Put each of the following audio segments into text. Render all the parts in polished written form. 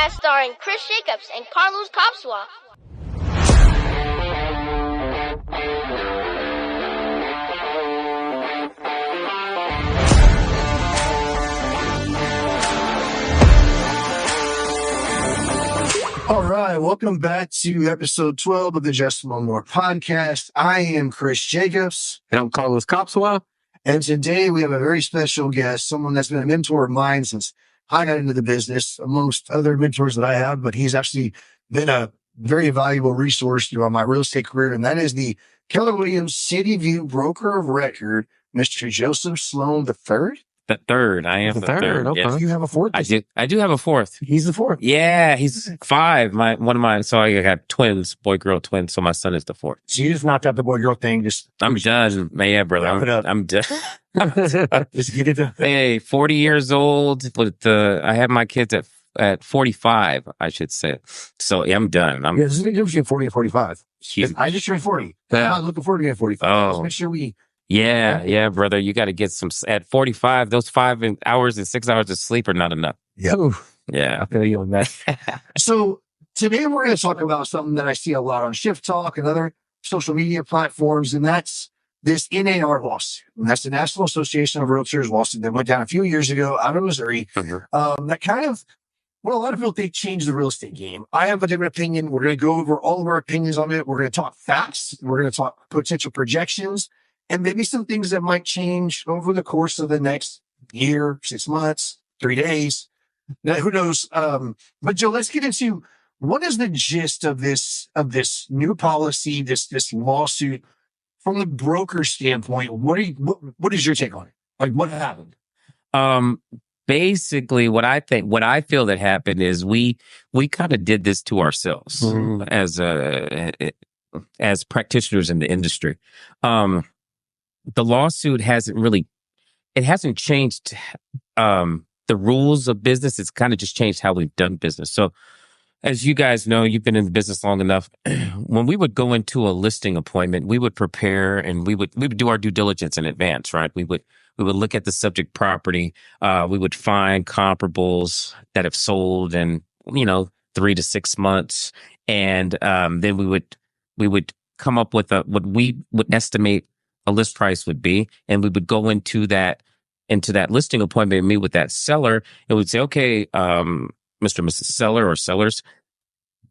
podcast starring Chris Jacobs and Carlos Kospzywa. All right, welcome back to episode 12 of the Just One More podcast. I am Chris Jacobs. And I'm Carlos Kospzywa. And today we have a very special guest, someone that's been a mentor of mine since I got into the business, amongst other mentors that I have, but he's actually been a very valuable resource throughout my real estate career, and that is the Keller Williams City View broker of record, Mr. Joseph Sloan III. The third. I am the third. Okay. Yes. You have a fourth? I do have a fourth. He's the fourth. Yeah, he's five. One of mine. So I got twins, boy, girl, twins. So my son is the fourth. So you just knocked out the boy girl thing. I'm done. Yeah, brother. I'm done. Just get it done. Hey, 40 years old. But I had my kids at 45, I should say. So yeah, I'm done. Yeah, this is the difference between 40 and 45. Huge. I just turned 40. Yeah. I'm not looking forward to getting 45. Oh. Let's make sure we... Yeah, brother. You got to get some at 45. Those 5 hours and 6 hours of sleep are not enough. Yeah. Yeah. I feel you on that. So today we're going to talk about something that I see a lot on Shift Talk and other social media platforms, and that's this NAR lawsuit. And that's the National Association of Realtors lawsuit that went down a few years ago out of Missouri. Mm-hmm. That kind of, well, a lot of people think changed the real estate game. I have a different opinion. We're going to go over all of our opinions on it. We're going to talk facts. We're going to talk potential projections, and maybe some things that might change over the course of the next year, 6 months, 3 days. Now, who knows? But Joe, let's get into what is the gist of this new policy, this lawsuit from the broker standpoint. What is your take on it? Like, what happened? Basically, what I feel that happened is we kind of did this to ourselves as practitioners in the industry. The lawsuit hasn't changed the rules of business. It's kind of just changed how we've done business. So as you guys know, you've been in the business long enough. When we would go into a listing appointment, we would prepare and we would do our due diligence in advance, right? We would look at the subject property. We would find comparables that have sold in, 3 to 6 months. And then we would come up with what we would estimate a list price would be, and we would go into that listing appointment and meet with that seller, and we'd say, okay, Mr. and Mrs. Seller or sellers,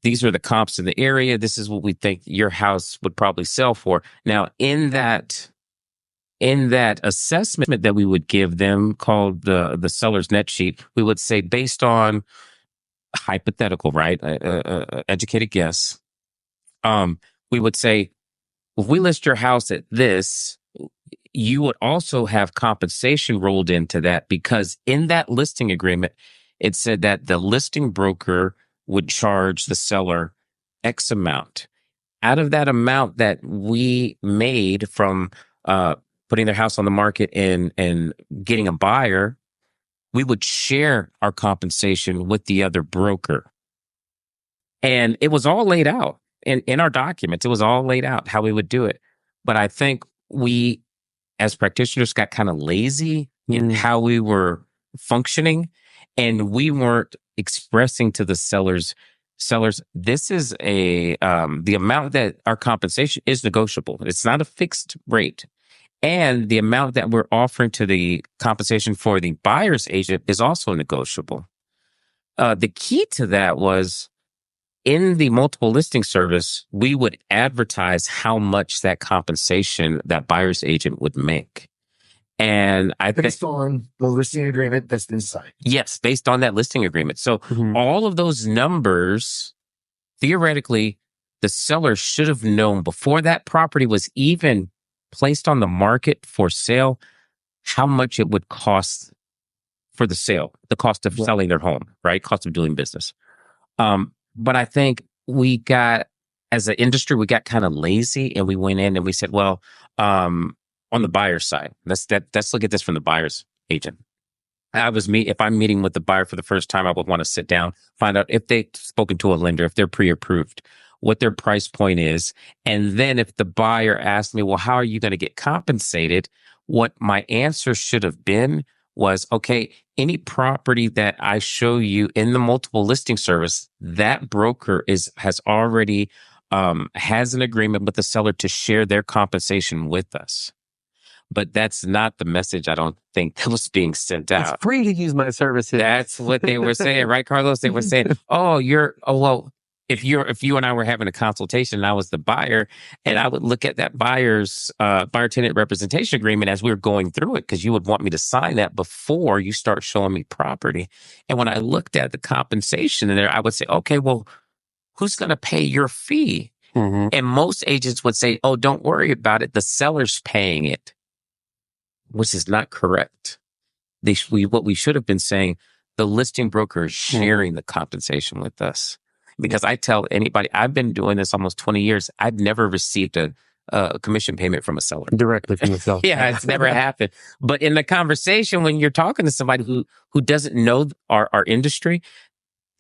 these are the comps in the area. This is what we think your house would probably sell for. Now, in that assessment that we would give them, called the seller's net sheet, we would say, based on hypothetical, right, educated guess, we would say, if we list your house at this, you would also have compensation rolled into that, because in that listing agreement, it said that the listing broker would charge the seller X amount. Out of that amount that we made from putting their house on the market and getting a buyer, we would share our compensation with the other broker. And it was all laid out. In our documents, it was all laid out how we would do it. But I think we, as practitioners, got kind of lazy in how we were functioning, and we weren't expressing to the sellers, this is the amount that our compensation is negotiable. It's not a fixed rate. And the amount that we're offering to the compensation for the buyer's agent is also negotiable. The key to that was, in the multiple listing service, we would advertise how much that compensation that buyer's agent would make. And Based on the listing agreement that's been signed. Yes, based on that listing agreement. So all of those numbers, theoretically, the seller should have known before that property was even placed on the market for sale, how much it would cost for the sale, the cost of selling their home, right? Cost of doing business. But I think as an industry, we got kind of lazy, and we went in and we said, well, on the buyer's side, let's look at this from the buyer's agent. If I'm meeting with the buyer for the first time, I would want to sit down, find out if they've spoken to a lender, if they're pre-approved, what their price point is. And then if the buyer asked me, well, how are you going to get compensated? What my answer should have been was, okay, any property that I show you in the multiple listing service, that broker has already has an agreement with the seller to share their compensation with us. But that's not the message, I don't think, that was being sent out. It's free to use my services. That's what they were saying, right, Carlos? They were saying, well, if you and I were having a consultation and I was the buyer, and I would look at that buyer's buyer tenant representation agreement as we were going through it, because you would want me to sign that before you start showing me property. And when I looked at the compensation in there, I would say, okay, well, who's going to pay your fee? Mm-hmm. And most agents would say, oh, don't worry about it. The seller's paying it, which is not correct. What we should have been saying, the listing broker is sharing the compensation with us. Because I tell anybody, I've been doing this almost 20 years. I've never received a commission payment from a seller. Directly from the seller. Yeah, it's never happened. But in the conversation, when you're talking to somebody who doesn't know our industry,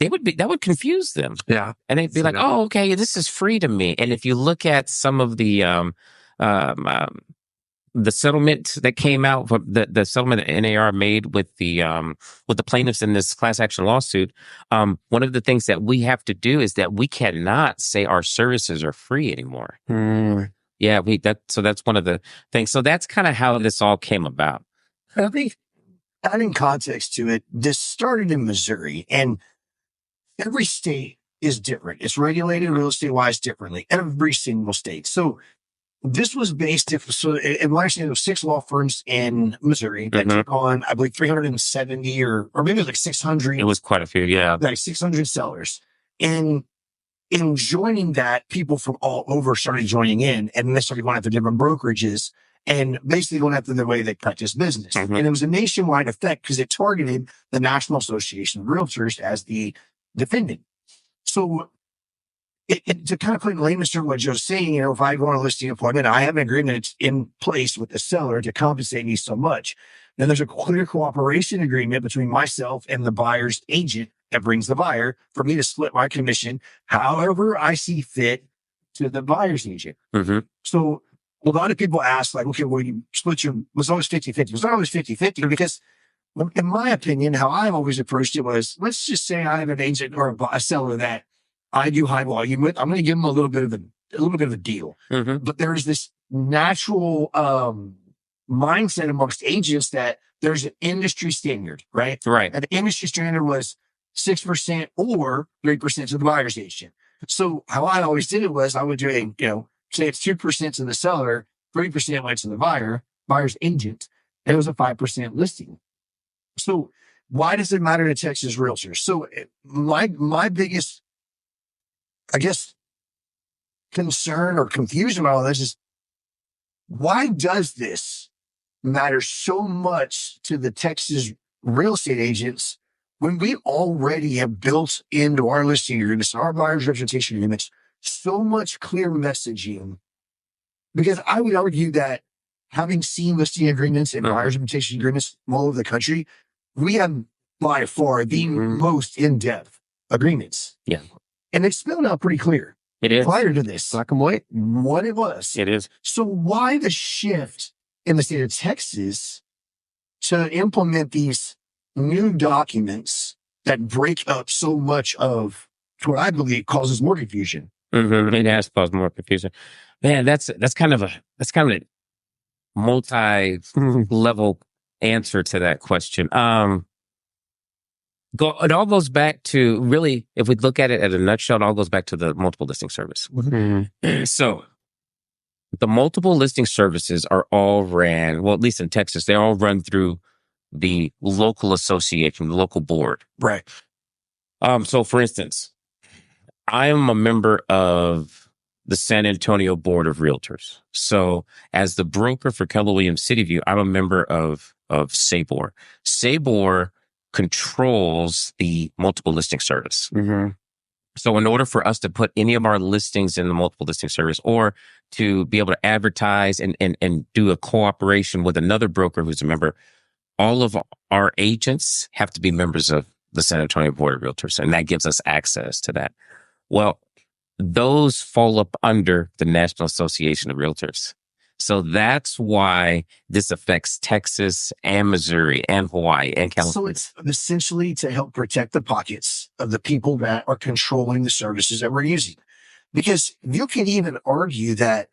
that would confuse them. Yeah. And they'd be like, oh, okay, this is free to me. And if you look at some of the settlement that came out, the settlement that NAR made with the plaintiffs in this class action lawsuit, one of the things that we have to do is that we cannot say our services are free anymore. Yeah, so that's one of the things. So that's kind of how this all came about. I think adding context to it, this started in Missouri, and every state is different. It's regulated real estate wise differently, every single state. So this was based, in my understanding, there were 6 law firms in Missouri that took on, I believe, 370 or maybe it was like 600. It was quite a few, yeah. Like 600 sellers. And in joining that, people from all over started joining in, and they started going after different brokerages and basically going after the way they practice business. And it was a nationwide effect because it targeted the National Association of Realtors as the defendant. So to kind of put in layman's terms what Joe's saying, if I go on a listing appointment, I have an agreement in place with the seller to compensate me so much. Then there's a clear cooperation agreement between myself and the buyer's agent that brings the buyer for me to split my commission however I see fit to the buyer's agent. So a lot of people ask, like, okay, well, you split was always 50-50. It was not always 50-50 because, in my opinion, how I've always approached it was, let's just say I have an agent or a seller that I do high volume with. I'm going to give them a little bit of a deal. But there's this natural mindset amongst agents that there's an industry standard, right? Right. And the industry standard was 6% or 3% to the buyer's agent. So how I always did it was I would do say it's 2% to the seller, 3% went to the buyer's agent, and it was a 5% listing. So why does it matter to Texas realtors? So my biggest, I guess, concern or confusion about all this is, why does this matter so much to the Texas real estate agents when we already have built into our listing agreements, our buyer's representation agreements, so much clear messaging? Because I would argue that having seen listing agreements and buyer's representation agreements all over the country, we have by far the most in-depth agreements. Yeah. And it's spelled out pretty clear. It is. Prior to this. Black and white. What it was. It is. So why the shift in the state of Texas to implement these new documents that break up so much of what I believe causes more confusion? It has caused more confusion. Man, that's kind of a multi-level answer to that question. It all goes back to, really, if we look at it at a nutshell, it all goes back to the multiple listing service. So the multiple listing services are all ran, well, at least in Texas, they all run through the local association, the local board. Right. So for instance, I am a member of the San Antonio Board of Realtors. So as the broker for Keller Williams City View, I'm a member of SABOR. SABOR controls the multiple listing service. So in order for us to put any of our listings in the multiple listing service, or to be able to advertise and do a cooperation with another broker who's a member, all of our agents have to be members of the San Antonio Board of Realtors, and that gives us access to that. Well, those fall up under the National Association of Realtors. So that's why this affects Texas and Missouri and Hawaii and So California. it's essentially to help protect the pockets of the people that are controlling the services that we're using. Because you can even argue that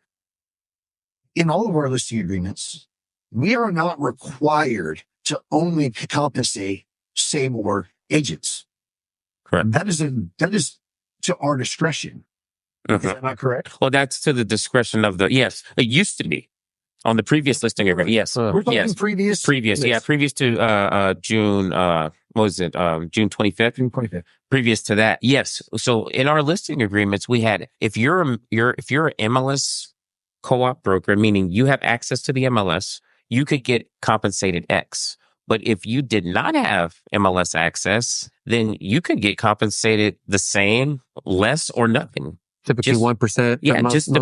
in all of our listing agreements, we are not required to only compensate, say, more agents. Correct. That is to our discretion. Is that not correct? Well, that's to the discretion of yes, it used to be on the previous listing agreement. Yes. We're talking yes. previous. Yeah, previous to June, what was it? June 25th? June 25th. Previous to that. Yes. So in our listing agreements, we had, if you're an MLS co-op broker, meaning you have access to the MLS, you could get compensated X. But if you did not have MLS access, then you could get compensated the same, less, or nothing. Typically 1%. Yeah, just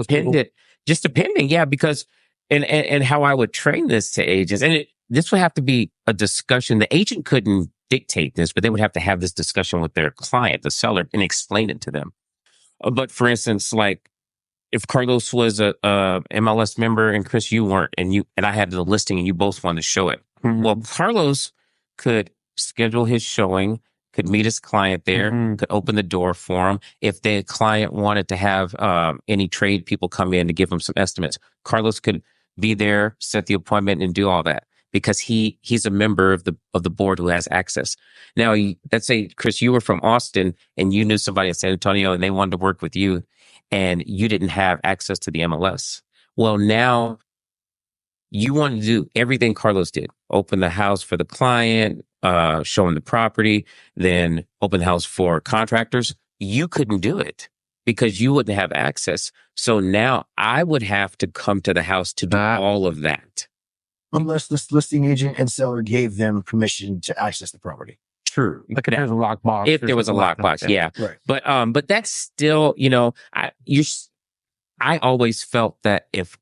depending. Yeah, because and how I would train this to agents, and this would have to be a discussion. The agent couldn't dictate this, but they would have to have this discussion with their client, the seller, and explain it to them. But for instance, like if Carlos was a MLS member and Chris, you weren't, and I had the listing, and you both wanted to show it. Mm-hmm. Well, Carlos could schedule his showing, could meet his client there, could open the door for him. If the client wanted to have any trade people come in to give him some estimates, Carlos could be there, set the appointment, and do all that because he's a member of the board who has access. Now, let's say, Chris, you were from Austin and you knew somebody in San Antonio and they wanted to work with you and you didn't have access to the MLS. Well, now you want to do everything Carlos did. Open the house for the client, show him the property, then open the house for contractors. You couldn't do it because you wouldn't have access. So now I would have to come to the house to do all of that. Unless the listing agent and seller gave them permission to access the property. True. Like if there's a lockbox. If there was a lockbox, yeah. Right. But that's still, I always felt that if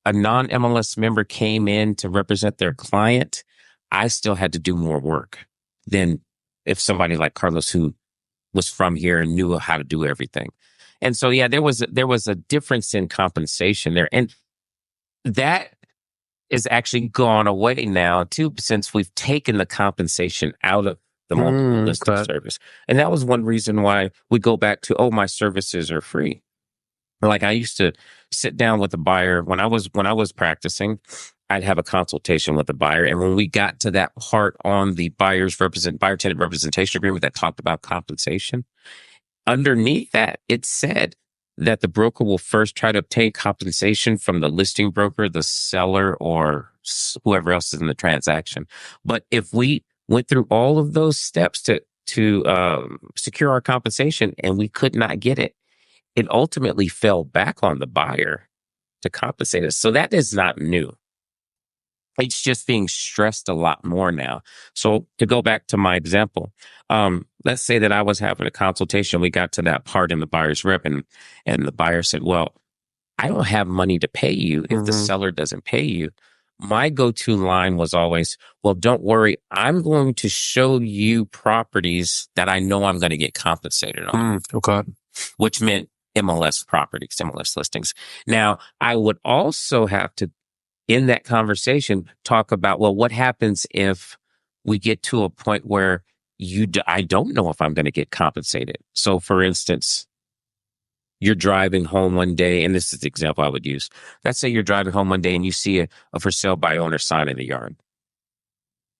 a non-MLS member came in to represent their client, I still had to do more work than if somebody like Carlos who was from here and knew how to do everything. And so, yeah, there was a difference in compensation there. And that is actually gone away now too, since we've taken the compensation out of the multiple listing service. And that was one reason why we go back to, my services are free. Like I used to sit down with a buyer when I was practicing, I'd have a consultation with the buyer. And when we got to that part on the buyer tenant representation agreement that talked about compensation, underneath that, it said that the broker will first try to obtain compensation from the listing broker, the seller, or whoever else is in the transaction. But if we went through all of those steps to secure our compensation and we could not get it, it ultimately fell back on the buyer to compensate us. So that is not new. It's just being stressed a lot more now. So to go back to my example, let's say that I was having a consultation. We got to that part in the buyer's rep and the buyer said, well, I don't have money to pay you if the seller doesn't pay you. My go-to line was always, well, don't worry. I'm going to show you properties that I know I'm going to get compensated on. Okay. Which meant MLS properties, MLS listings. Now, I would also have to, in that conversation, talk about, well, what happens if we get to a point where I don't know if I'm going to get compensated. So, for instance, you're driving home one day, and this is the example I would use. Let's say you're driving home one day and you see a for sale by owner sign in the yard.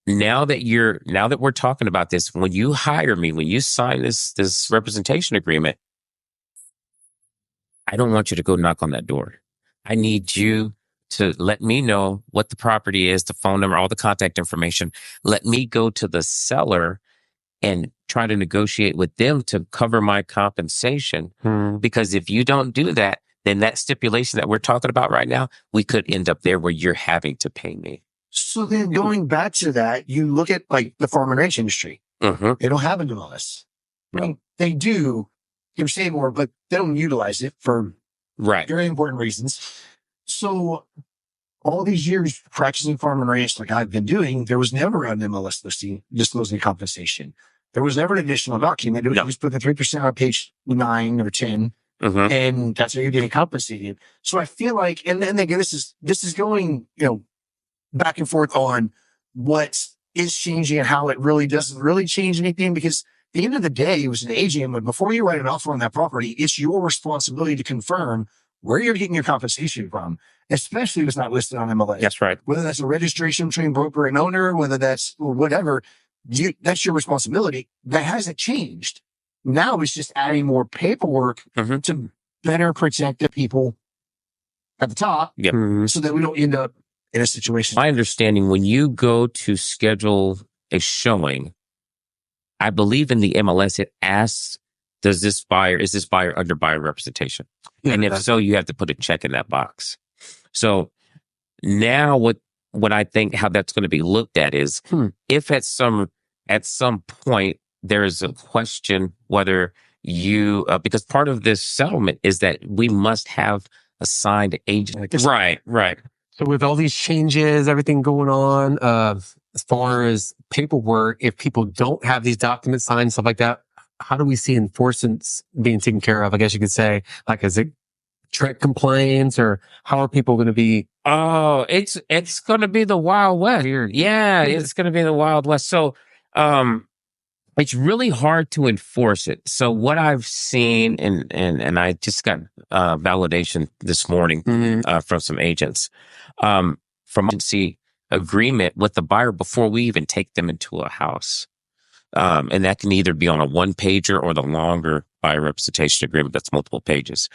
Now that we're talking about this, when you hire me, when you sign this representation agreement, I don't want you to go knock on that door. I need you to let me know what the property is, the phone number, all the contact information. Let me go to the seller and try to negotiate with them to cover my compensation. Because if you don't do that, then that stipulation that we're talking about right now, we could end up there where you're having to pay me. So then going back to that, you look at like the farm and ranch industry. They don't have an MLS. I mean, they do. You're saying more, but they don't utilize it for very important reasons. So all these years practicing farm and ranch like I've been doing, there was never an MLS listing disclosing compensation. There was never an additional document. It was just put the 3% on page 9 or 10 Mhm. and that's how you're getting compensated. So I feel like, and then again, this is going, back and forth on what is changing and how it really doesn't really change anything, because at the end of the day, it was an agent, but before you write an offer on that property, it's your responsibility to confirm where you're getting your compensation from, especially if it's not listed on MLS. That's right. Whether that's a registration between broker and owner, whether that's whatever, that's your responsibility. That hasn't changed. Now it's just adding more paperwork Mhm. to better protect the people at the top, Yep. so that we don't end up in a situation. My understanding, when you go to schedule a showing, I believe in the MLS, it asks, is this buyer under buyer representation? Yeah, And if so, you have to put a check in that box. So now what I think how that's going to be looked at is if at some point there is a question whether you, because part of this settlement is that we must have a signed agent. Right. So with all these changes, everything going on, as far as paperwork, if people don't have these documents signed, stuff like that, how do we see enforcements being taken care of? I guess you could say, like, is it trick complaints, or how are people going to be? Oh, it's going to be the Wild West. Yeah, it's going to be the Wild West. So, it's really hard to enforce it. So what I've seen, and I just got validation this morning from some agents, from agency agreement with the buyer before we even take them into a house. And that can either be on a one pager or the longer buyer representation agreement that's multiple pages.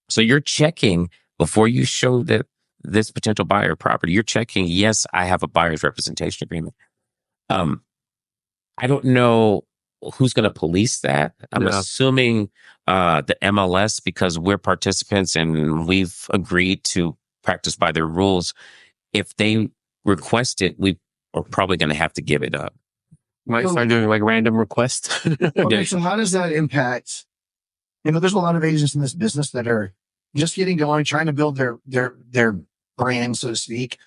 So you're checking before you show that this potential buyer property, you're checking, yes, I have a buyer's representation agreement. I don't know who's going to police that. I'm assuming the MLS, because we're participants and we've agreed to practice by their rules. If they request it, we are probably going to have to give it up. Might start doing like random requests. Okay, so how does that impact? There's a lot of agents in this business that are just getting going, trying to build their brand, so to speak.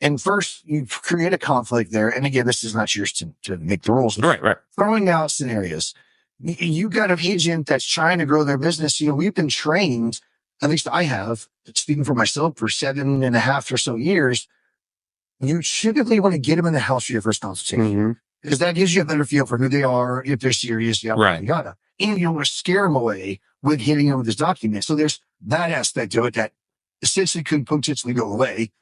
And first, you create a conflict there. And again, this is not yours to make the rules. Right. Throwing out scenarios. You got an agent that's trying to grow their business. We've been trained, at least I have, speaking for myself, for 7.5 or so years. You typically want to get them in the house for your first consultation, because that gives you a better feel for who they are, if they're serious, Right. yada. And you don't want to scare them away with hitting them with this document. So there's that aspect to it that essentially could potentially go away.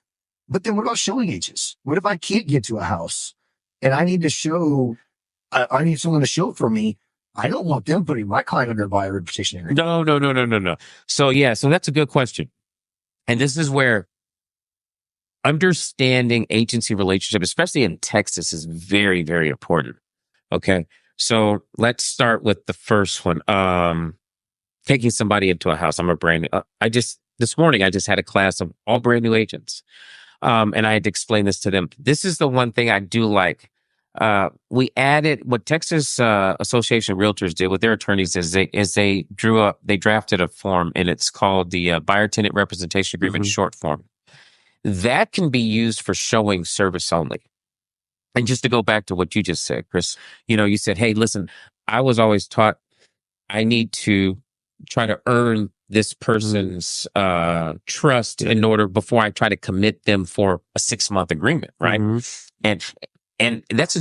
But then what about showing agents? What if I can't get to a house and I need to show, I need someone to show for me? I don't want them putting my client under buyer representation agreement. No. So that's a good question. And this is where understanding agency relationship, especially in Texas, is very, very important. Okay. So let's start with the first one. Taking somebody into a house. I'm a brand new, this morning, I just had a class of all brand new agents. And I had to explain this to them. This is the one thing I do like. We added what Texas Association of Realtors did with their attorneys is they drafted a form, and it's called the Buyer Tenant Representation Agreement short form. That can be used for showing service only. And just to go back to what you just said, Chris, you said, hey, listen, I was always taught I need to try to earn this person's trust in order before I try to commit them for a 6-month agreement, right? And that's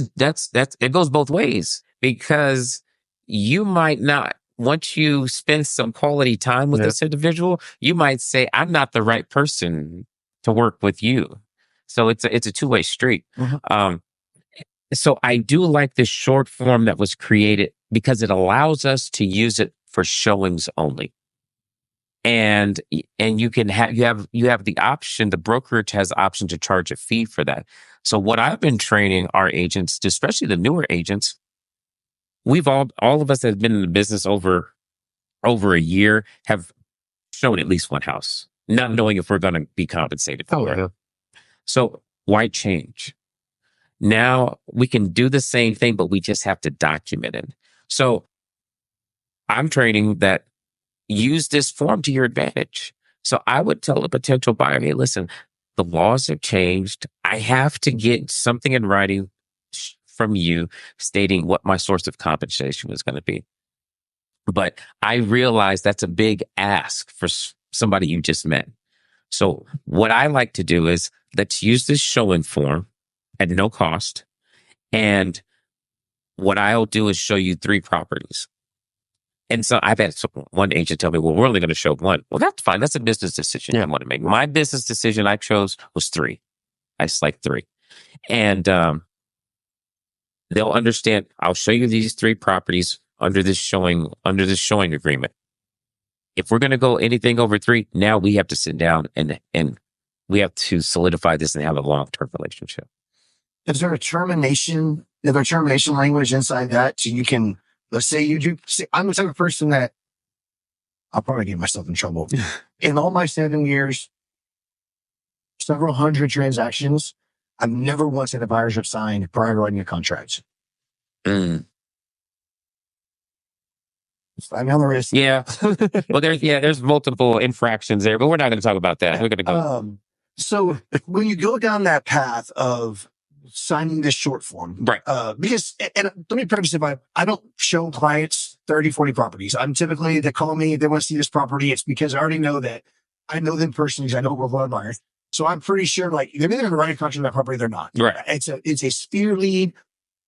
it goes both ways, because you might not, once you spend some quality time with this individual, you might say, I'm not the right person to work with you. So it's a two-way street. So I do like this short form that was created because it allows us to use it for showings only. And you can have the option, the brokerage has the option to charge a fee for that. So what I've been training our agents, especially the newer agents, we've all of us that have been in the business over a year have shown at least one house, not knowing if we're going to be compensated for it. So why change? Now we can do the same thing, but we just have to document it. So I'm training that use this form to your advantage. So I would tell a potential buyer, hey, listen, the laws have changed. I have to get something in writing from you stating what my source of compensation is going to be. But I realize that's a big ask for somebody you just met. So what I like to do is let's use this showing form at no cost. And what I'll do is show you 3 properties. And so I've had one agent tell me, well, we're only going to show 1. Well, that's fine. That's a business decision I want to make. My business decision I chose was 3. I select 3. And they'll understand. I'll show you these 3 properties under this showing agreement. If we're going to go anything over 3, now we have to sit down and we have to solidify this and have a long-term relationship. Is there a termination language inside that? So you can, let's say you do, I'm the type of person that I'll probably get myself in trouble. In all my 7 years, several hundred transactions, I've never once had a buyer's rep signed prior to writing a contract. Slap me on the wrist. Yeah. Well, there's multiple infractions there, but we're not going to talk about that. We're going to go. So when you go down that path of signing this short form, right? Because, and let me preface it by, I don't show clients 30, 40 properties. I'm typically, they call me, they want to see this property. It's because I already know that I know them personally because I know we're buyers. So I'm pretty sure like they're either going to write a contract on that property, they're not. Right. It's a sphere lead.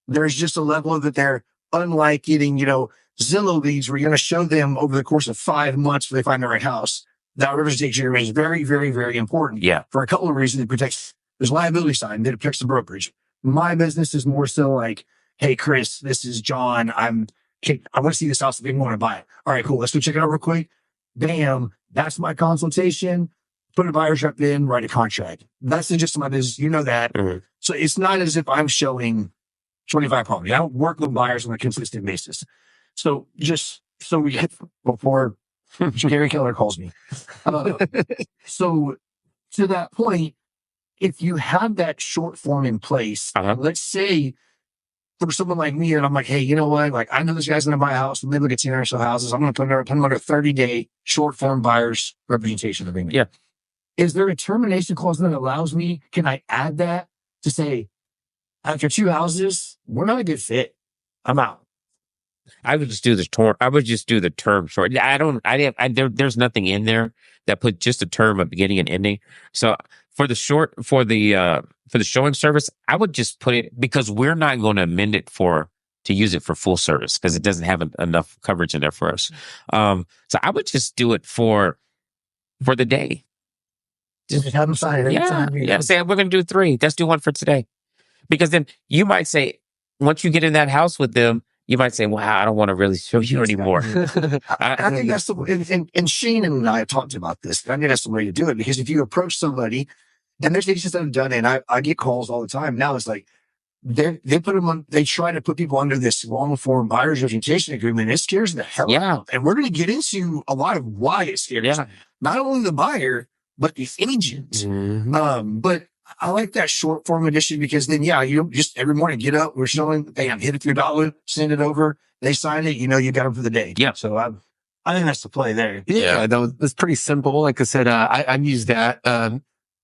There's just a level of that they're unlike getting, Zillow leads where you're going to show them over the course of 5 months before they find the right house. That representation is very, very, very important. Yeah. For a couple of reasons. It protects, there's liability side that protects the brokerage. My business is more so like, hey, Chris, this is John. I want to see this house if you want to buy it. All right, cool. Let's go check it out real quick. Bam. That's my consultation. Put a buyer's rep in, write a contract. That's the gist of my business. You know that. Mm-hmm. So it's not as if I'm showing 25 properties. I don't work with buyers on a consistent basis. So just so we get before Gary Keller calls me. So to that point, if you have that short form in place, let's say for someone like me, and I'm like, hey, you know what? Like, I know this guy's going to buy a house. Maybe look at 10 or so houses. I'm going to put him under a 30-day short form buyer's representation agreement. Yeah. Is there a termination clause that allows me? Can I add that to say, after 2 houses, we're not a good fit. I'm out. I would just do the term. I would just do the term short. There's nothing in there that put just a term of beginning and ending. So for the showing service, I would just put it, because we're not going to amend it to use it for full service because it doesn't have enough coverage in there for us. So I would just do it for the day. Just have them sign it. Yeah. Say we're going to do 3. Let's do 1 for today, because then you might say, once you get in that house with them, you might say, wow, I don't want to really show you anymore. I think that's and Shane and I have talked about this. I think that's the way to do it, because if you approach somebody, and there's agents that have done it, and I get calls all the time. Now it's like, they put them on, they try to put people under this long form buyer's representation agreement. It scares the hell out of them. And we're going to get into a lot of why it scares not only the buyer, but the agent. Mm-hmm. But I like that short form edition, because then, you don't just every morning get up, we're showing, bam, hit it through $1, send it over. They sign it, you got them for the day. Yeah. So I think that's the play there. Yeah. That's pretty simple. Like I said, I've used that.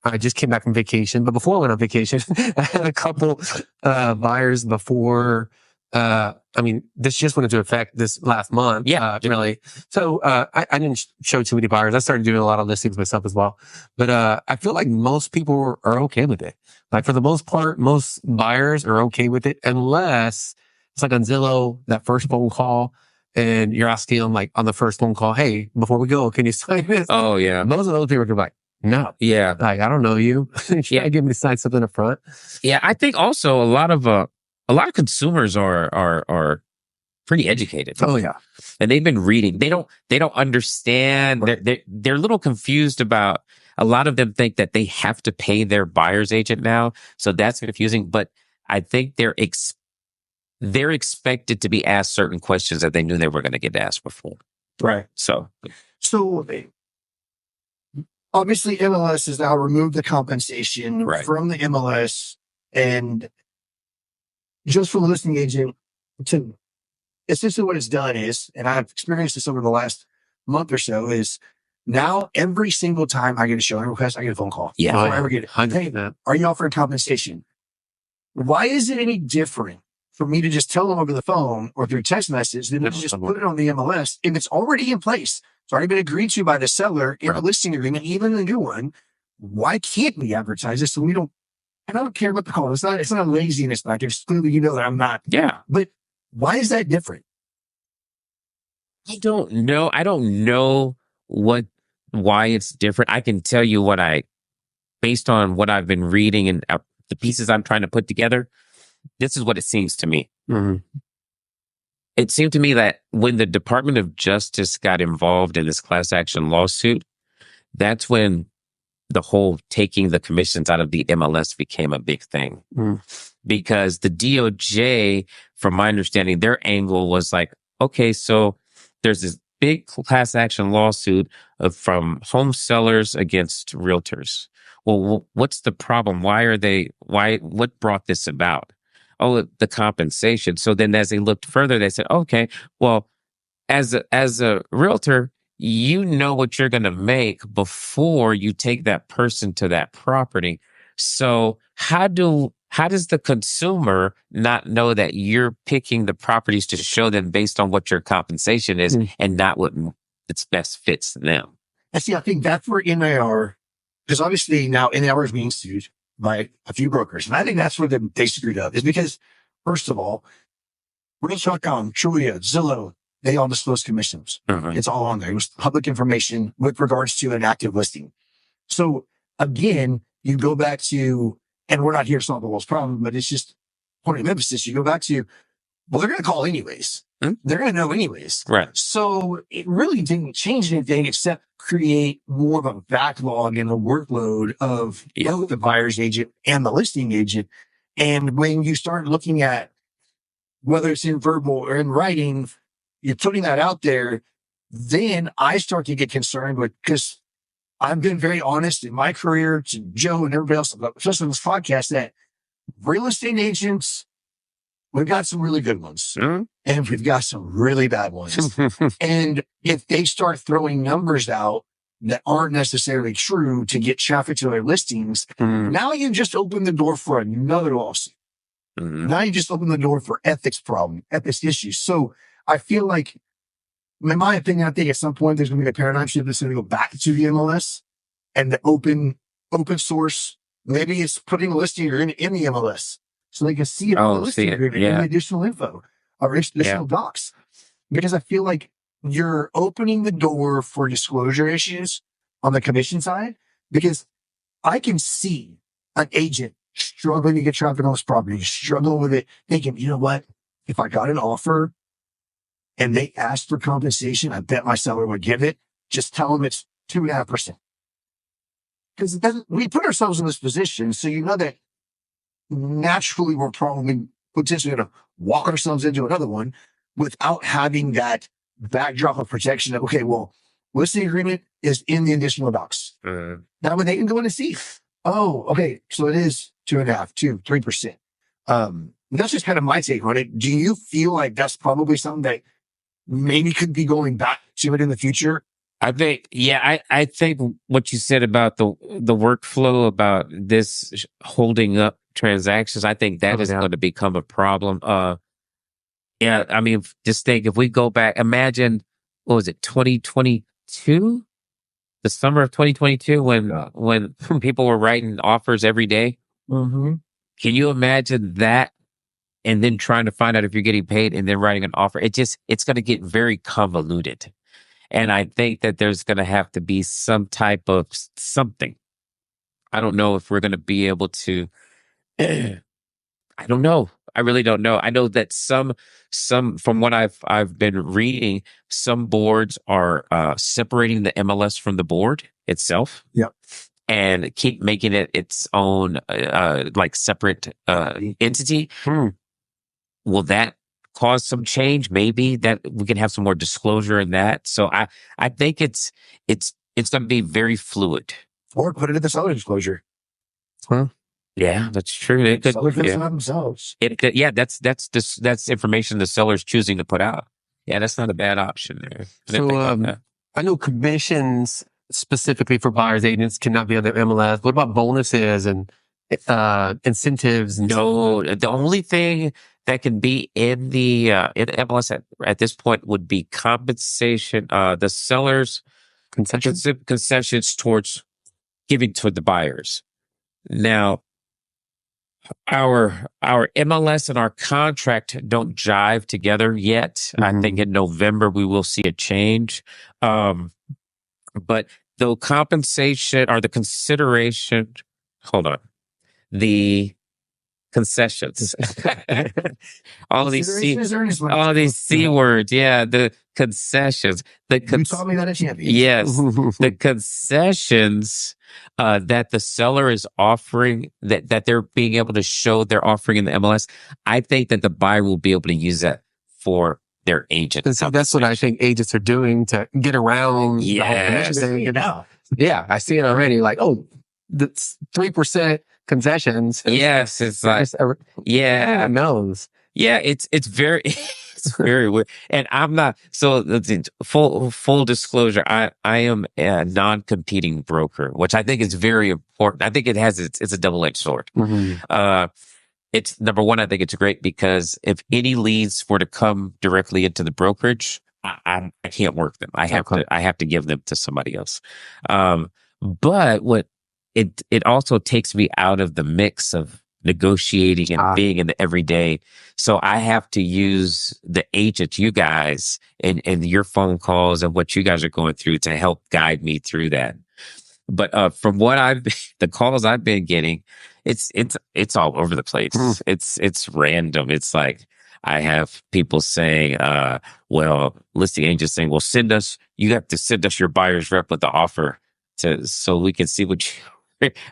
I just came back from vacation, but before I went on vacation, I had a couple, buyers before, this just went into effect this last month. Yeah. Really. So, I didn't show too many buyers. I started doing a lot of listings myself as well. But, I feel like most people are okay with it. Like for the most part, most buyers are okay with it, unless it's like on Zillow, that first phone call, and you're asking them like on the first phone call, hey, before we go, can you sign this? Oh yeah. Most of those people are like, no. Yeah. Like, I don't know you. Give me to sign something up front. Yeah. I think also a lot of consumers are pretty educated. Oh yeah. And they've been reading. They don't understand. Right. They're a little confused about, a lot of them think that they have to pay their buyer's agent now. So that's confusing. But I think they're expected to be asked certain questions that they knew they were going to get asked before. Right. So obviously MLS has now removed the compensation from the MLS, and just for the listing agent, to essentially what it's done is, and I've experienced this over the last month or so, is now every single time I get a showing request, I get a phone call. Yeah. Before I ever get it. Hey, are you offering compensation? Why is it any different for me to just tell them over the phone or through text message, then just put it on the MLS and it's already in place. It's already been agreed to by the seller in a listing agreement, even the new one. Why can't we advertise this so we don't, I don't care what the call is. It's not a laziness factor. It's clearly, you know that I'm not. Yeah. But why is that different? I don't know. I don't know why it's different. I can tell you based on what I've been reading and the pieces I'm trying to put together, this is what it seems to me. Mm-hmm. It seemed to me that when the Department of Justice got involved in this class action lawsuit, that's when the whole taking the commissions out of the MLS became a big thing. Because the DOJ, from my understanding, their angle was like, okay, so there's this big class action lawsuit from home sellers against realtors. Well, what's the problem? What brought this about? Oh, the compensation. So then as they looked further, they said, okay, well, as a realtor, you know what you're going to make before you take that person to that property. So how does the consumer not know that you're picking the properties to show them based on what your compensation is and not what it's best fits them? And see, I think that's where NAR, because obviously now NAR is being sued by a few brokers. And I think that's where they screwed up, is because, first of all, Realtor.com, Trulia, Zillow, they all disclose commissions. It's all on there. It was public information with regards to an active listing. So again, you go back to, and we're not here to solve the world's problem, but it's just point of emphasis. You go back to, well, they're going to call anyways. They're going to know anyways. Right. So it really didn't change anything except create more of a backlog and a workload of both the buyer's agent and the listing agent. And when you start looking at whether it's in verbal or in writing, you're putting that out there, then I start to get concerned with, because I've been very honest in my career to Joe and everybody else, especially on this podcast, that real estate agents, we've got some really good ones and we've got some really bad ones. And if they start throwing numbers out that aren't necessarily true to get traffic to their listings, now you just open the door for another lawsuit. Now you just open the door for ethics issues. So I feel like, in my opinion, I think at some point there's going to be a paradigm shift that's going to go back to the MLS and the open source. Maybe it's putting a listing in the MLS so they can see it on the listing agreement and additional info or additional docs. Because I feel like you're opening the door for disclosure issues on the commission side, because I can see an agent struggling to get traffic on this property, struggling with it, thinking, you know what? If I got an offer and they asked for compensation, I bet my seller would give it. Just tell them it's 2.5%. Because we put ourselves in this position, so you know that naturally we're probably potentially going to walk ourselves into another one without having that backdrop of protection of, okay, well, listing agreement is in the additional docs. Now when they can go in and see, oh, okay, so it is 2.5%, 3%. That's just kind of my take on it. Do you feel like that's probably something that maybe could be going back to it in the future? I think, I think what you said about the workflow about this holding up transactions, I think that is going to become a problem. I mean, just think, if we go back, imagine, what was it, 2022? The summer of 2022 when people were writing offers every day. Can you imagine that? And then trying to find out if you're getting paid and then writing an offer. It's going to get very convoluted. And I think that there's going to have to be some type of something. I don't know if we're going to be able to, I don't know. I really don't know. I know that some from what I've been reading, some boards are separating the MLS from the board itself. Yep. And keep making it its own like separate entity. Will that cause some change? Maybe that we can have some more disclosure in that. So I think it's going to be very fluid. Or put it in the seller disclosure. Yeah, that's true. It could, sellers can themselves. That's information the seller's choosing to put out. Yeah, that's not a bad option there. So I know commissions specifically for buyers agents cannot be on the MLS. What about bonuses and incentives? No, the only thing that can be in the in MLS at this point would be compensation, the sellers concessions towards giving to the buyers. Now, our MLS and our contract don't jive together yet. I think in November we will see a change. But the compensation or the consideration, hold on, the concessions, all these C words, yeah, the concessions, you taught me that at Champions. yes, the concessions that the seller is offering, that they're being able to show they're offering in the MLS. I think that the buyer will be able to use that for their agent. So that's what I think agents are doing to get around the whole commission thing. Yeah, I see it already. Like, oh, that's 3% concessions. Yes, it's like, yeah, knows. Yeah, it's very it's very weird. And I'm not, so full disclosure, I am a non-competing broker, which I think is very important. I think it's a double-edged sword. It's number one, I think it's great because if any leads were to come directly into the brokerage, I can't work them. I have to give them to somebody else. But what it also takes me out of the mix of negotiating and being in the everyday. So I have to use the agent, you guys, and your phone calls and what you guys are going through to help guide me through that. But from what the calls I've been getting, it's all over the place. It's random. It's like I have people saying, well, listing agents saying, well, you have to send us your buyer's rep with the offer so we can see what you.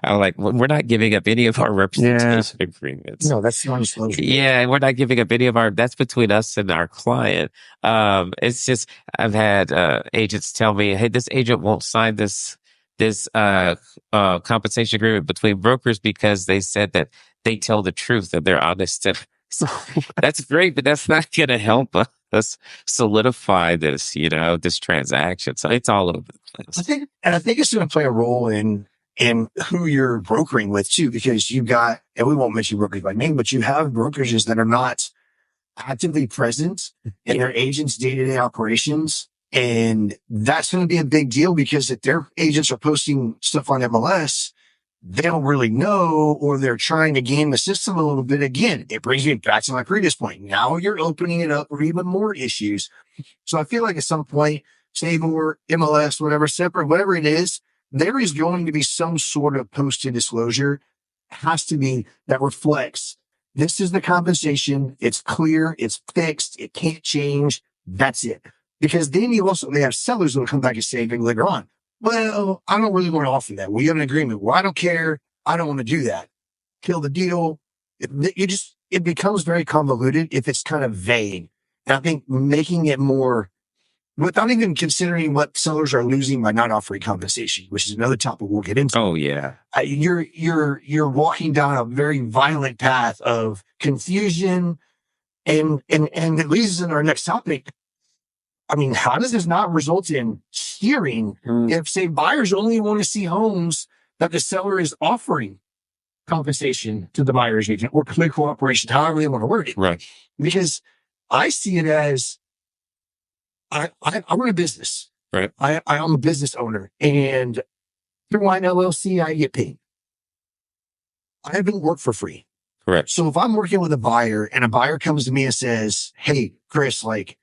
I'm like, we're not giving up any of our representation agreements. No, that's non-disclosure. Yeah, and we're not giving up any of that's between us and our client. It's just, I've had agents tell me, hey, this agent won't sign this compensation agreement between brokers because they said that they tell the truth, that they're honest. And so that's great, but that's not going to help us solidify this, this transaction. So it's all over the place. I think it's going to play a role in who you're brokering with too, because you've got, and we won't mention brokers by name, but you have brokerages that are not actively present in their agents' day-to-day operations. And that's going to be a big deal because if their agents are posting stuff on MLS, they don't really know, or they're trying to game the system a little bit. Again, it brings me back to my previous point. Now you're opening it up for even more issues. So I feel like at some point, say more MLS, whatever, separate, whatever it is, there is going to be some sort of posted disclosure. It has to be that reflects this is the compensation. It's clear. It's fixed. It can't change. That's it. Because then you also may have sellers who will come back and say later on, well, I don't really want to offer that. We have an agreement. Well, I don't care. I don't want to do that. Kill the deal. It becomes very convoluted if it's kind of vague. And I think making it more, without even considering what sellers are losing by not offering compensation, which is another topic we'll get into. Oh yeah, you're walking down a very violent path of confusion, and it leads us in our next topic. I mean, how does this not result in steering if, say, buyers only want to see homes that the seller is offering compensation to the buyer's agent or clear cooperation, however they want to word it? Right. Because I see it as I run a business. Right. I'm a business owner, and through my LLC, I get paid. I don't work for free. Correct. So if I'm working with a buyer and a buyer comes to me and says, hey, Chris, like,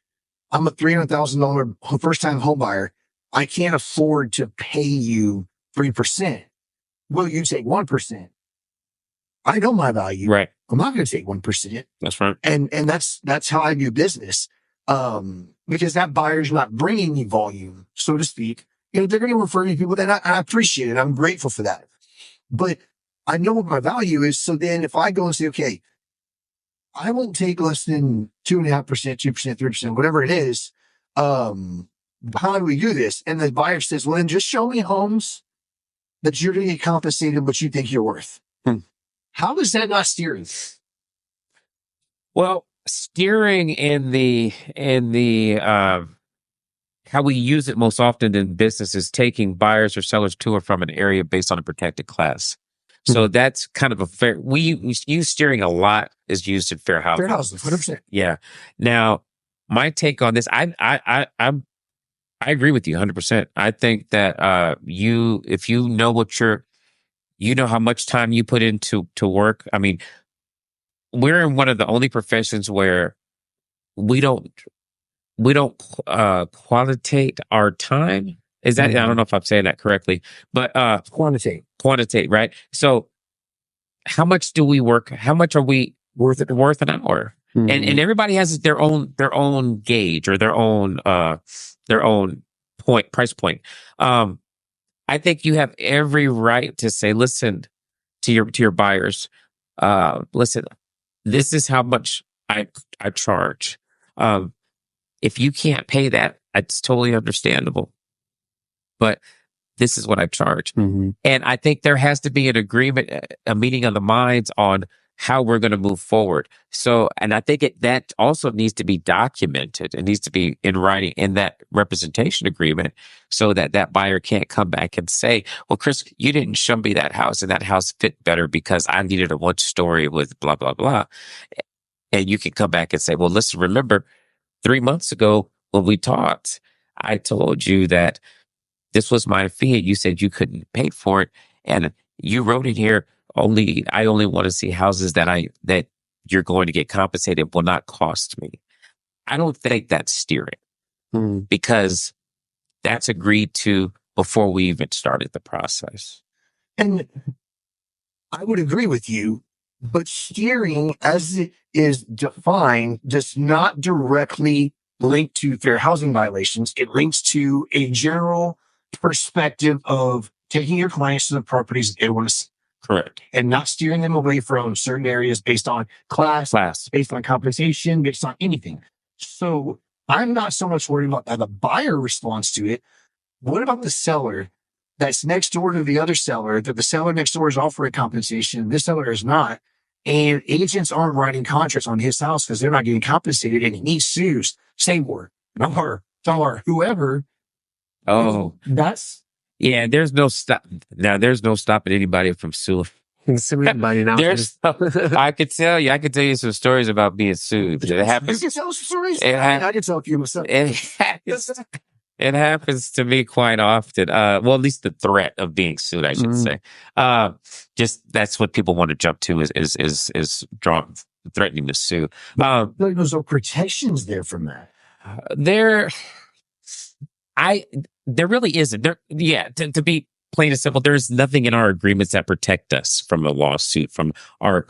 I'm a $300,000 first-time home buyer. I can't afford to pay you 3%. Will you take 1%? I know my value. Right. I'm not going to take 1%. That's right. And that's how I view business. Because that buyer's not bringing me volume, so to speak. They're going to refer me to people that I appreciate it. I'm grateful for that. But I know what my value is. So then if I go and say, okay, I won't take less than 2.5%, 2%, 3%, whatever it is. How do we do this? And the buyer says, well, then just show me homes that you're going to get compensated what you think you're worth. How is that not steering? Well, steering in the how we use it most often in business is taking buyers or sellers to or from an area based on a protected class. So that's kind of a fair, we use steering a lot is used in fair housing. Fair housing, 100%. Yeah. Now, my take on this, I agree with you 100%. I think that, if you know you know how much time you put into work. I mean, we're in one of the only professions where we don't quantitate our time. Is that, I don't know if I'm saying that correctly, but, quantitate, right? So how much do we work? How much are we worth an hour? And everybody has their own gauge or their own price point. I think you have every right to say, listen to your buyers. Listen, this is how much I charge. If you can't pay that, it's totally understandable. But this is what I charge. And I think there has to be an agreement, a meeting of the minds on how we're going to move forward. So, and I think that also needs to be documented. It needs to be in writing in that representation agreement so that buyer can't come back and say, well, Chris, you didn't show me that house and that house fit better because I needed a one story with blah, blah, blah. And you can come back and say, well, listen, remember 3 months ago when we talked, I told you that this was my fee. You said you couldn't pay for it. And you wrote in here, I only want to see houses that you're going to get compensated will not cost me. I don't think that's steering because that's agreed to before we even started the process. And I would agree with you, but steering as it is defined does not directly link to fair housing violations. It links to a general perspective of taking your clients to the properties they want to see. Correct. And not steering them away from certain areas based on class, based on compensation, based on anything. So I'm not so much worried about how the buyer responds to it. What about the seller that's next door to the other seller, that the seller next door is offering compensation, this seller is not, and agents aren't writing contracts on his house because they're not getting compensated, and he sues Sabor, Dollar, whoever. Oh, that's there's no stop. Now there's no stopping anybody from suing. Sue anybody now. I could tell you some stories about being sued. It happens. You can tell stories. I can tell a few myself. It happens to me quite often. Well, at least the threat of being sued, I should say. Just that's what people want to jump to is threatening to sue. There's no protections there from that. There really isn't. To be plain and simple, there's nothing in our agreements that protect us from a lawsuit from our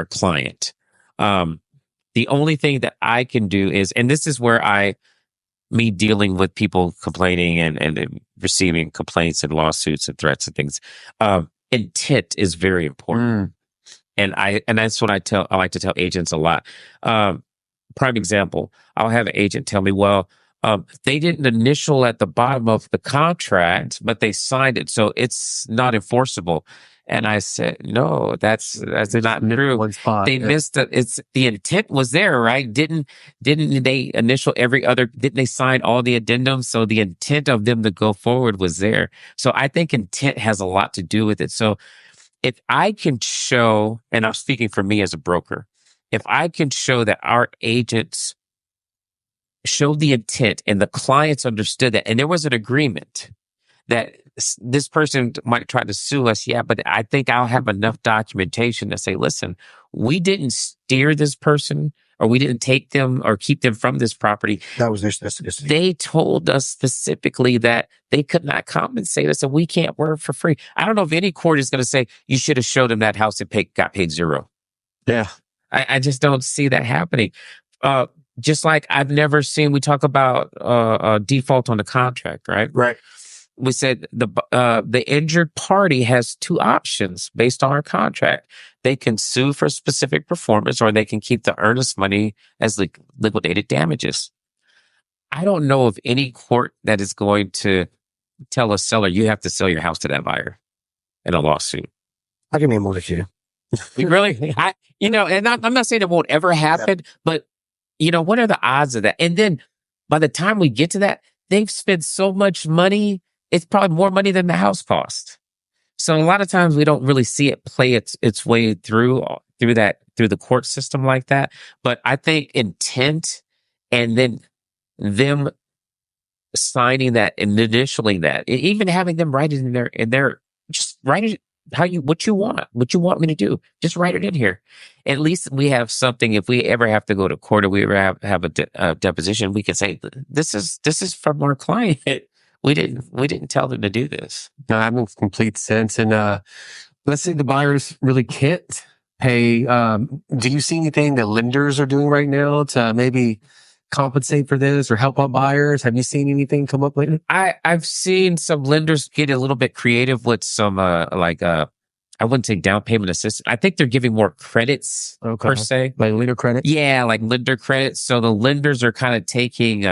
client. The only thing that I can do is, and this is where me dealing with people complaining and receiving complaints and lawsuits and threats and things, intent is very important. And that's what I like to tell agents a lot. Prime example, I'll have an agent tell me, well, they didn't initial at the bottom of the contract, but they signed it, so it's not enforceable. And I said, no, that's not true. One spot, they missed it. It's the intent was there, right? Didn't they initial didn't they sign all the addendums? So the intent of them to go forward was there. So I think intent has a lot to do with it. So if I can show, and I'm speaking for me as a broker, if I can show that our agents showed the intent and the clients understood that, and there was an agreement that this person might try to sue us, but I think I'll have enough documentation to say, listen, we didn't steer this person, or we didn't take them or keep them from this property. That was their specificity. They told us specifically that they could not compensate us, and we can't work for free. I don't know if any court is going to say you should have showed them that house and got paid zero. Yeah. I just don't see that happening. Just like I've never seen, we talk about a default on the contract, right? Right. We said the injured party has two options based on our contract. They can sue for specific performance, or they can keep the earnest money as liquidated damages. I don't know of any court that is going to tell a seller, you have to sell your house to that buyer in a lawsuit. I can name one or two. We really, and I'm not saying it won't ever happen, but what are the odds of that? And then by the time we get to that, they've spent so much money. It's probably more money than the house cost. So a lot of times we don't really see it play its way through the court system like that. But I think intent and then them signing that and initialing that, even having them write it in their just write it what you want me to do. Just write it in here. At least we have something. If we ever have to go to court or we ever have a deposition, we can say this is from our client. We didn't tell them to do this. No, that makes complete sense. And let's say the buyers really can't pay. Do you see anything that lenders are doing right now to maybe compensate for this or help out buyers? Have you seen anything come up lately? I've seen some lenders get a little bit creative with some I wouldn't say down payment assistance. I think they're giving more credits per se. Like lender credit? Yeah, like lender credits. So the lenders are kind of taking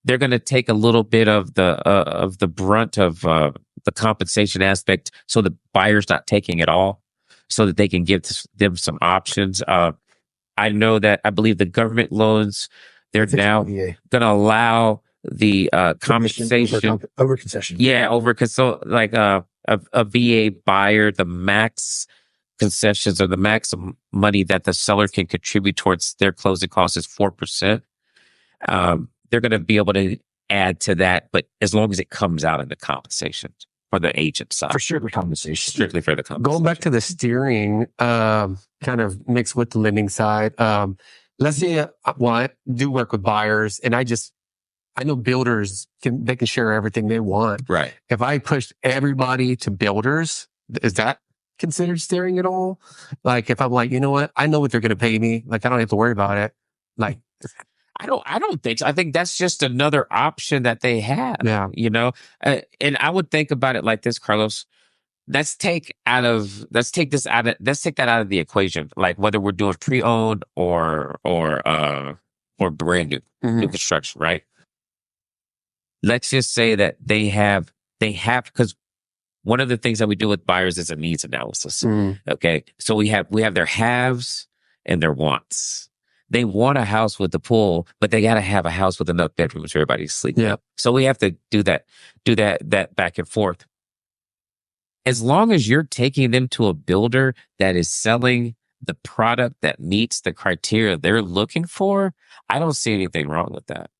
they're going to take a little bit of the brunt of the compensation aspect, so the buyer's not taking it all, so that they can give them some options. I know that I believe the government loans, they're now going to allow the compensation over concession. Yeah, so like a VA buyer, the max concessions or the maximum money that the seller can contribute towards their closing costs is 4%. They're going to be able to add to that, but as long as it comes out in the compensation for the agent side. For sure, the compensation. Strictly for the compensation. Going back to the steering, kind of mixed with the lending side. Let's say, I do work with buyers, and I know builders can share everything they want. Right. If I push everybody to builders, is that considered steering at all? Like, if I'm like, you know what, I know what they're going to pay me. Like, I don't have to worry about it. Like, I don't think so. I think that's just another option that they have. Yeah. You know, and I would think about it like this, Carlos. Let's take that out of the equation. Like whether we're doing pre-owned or brand new, new construction, right? Let's just say that they have, because one of the things that we do with buyers is a needs analysis. Okay. So we have their haves and their wants. They want a house with the pool, but they got to have a house with enough bedrooms for everybody to sleep. Yeah. So we have to do that back and forth. As long as you're taking them to a builder that is selling the product that meets the criteria they're looking for, I don't see anything wrong with that.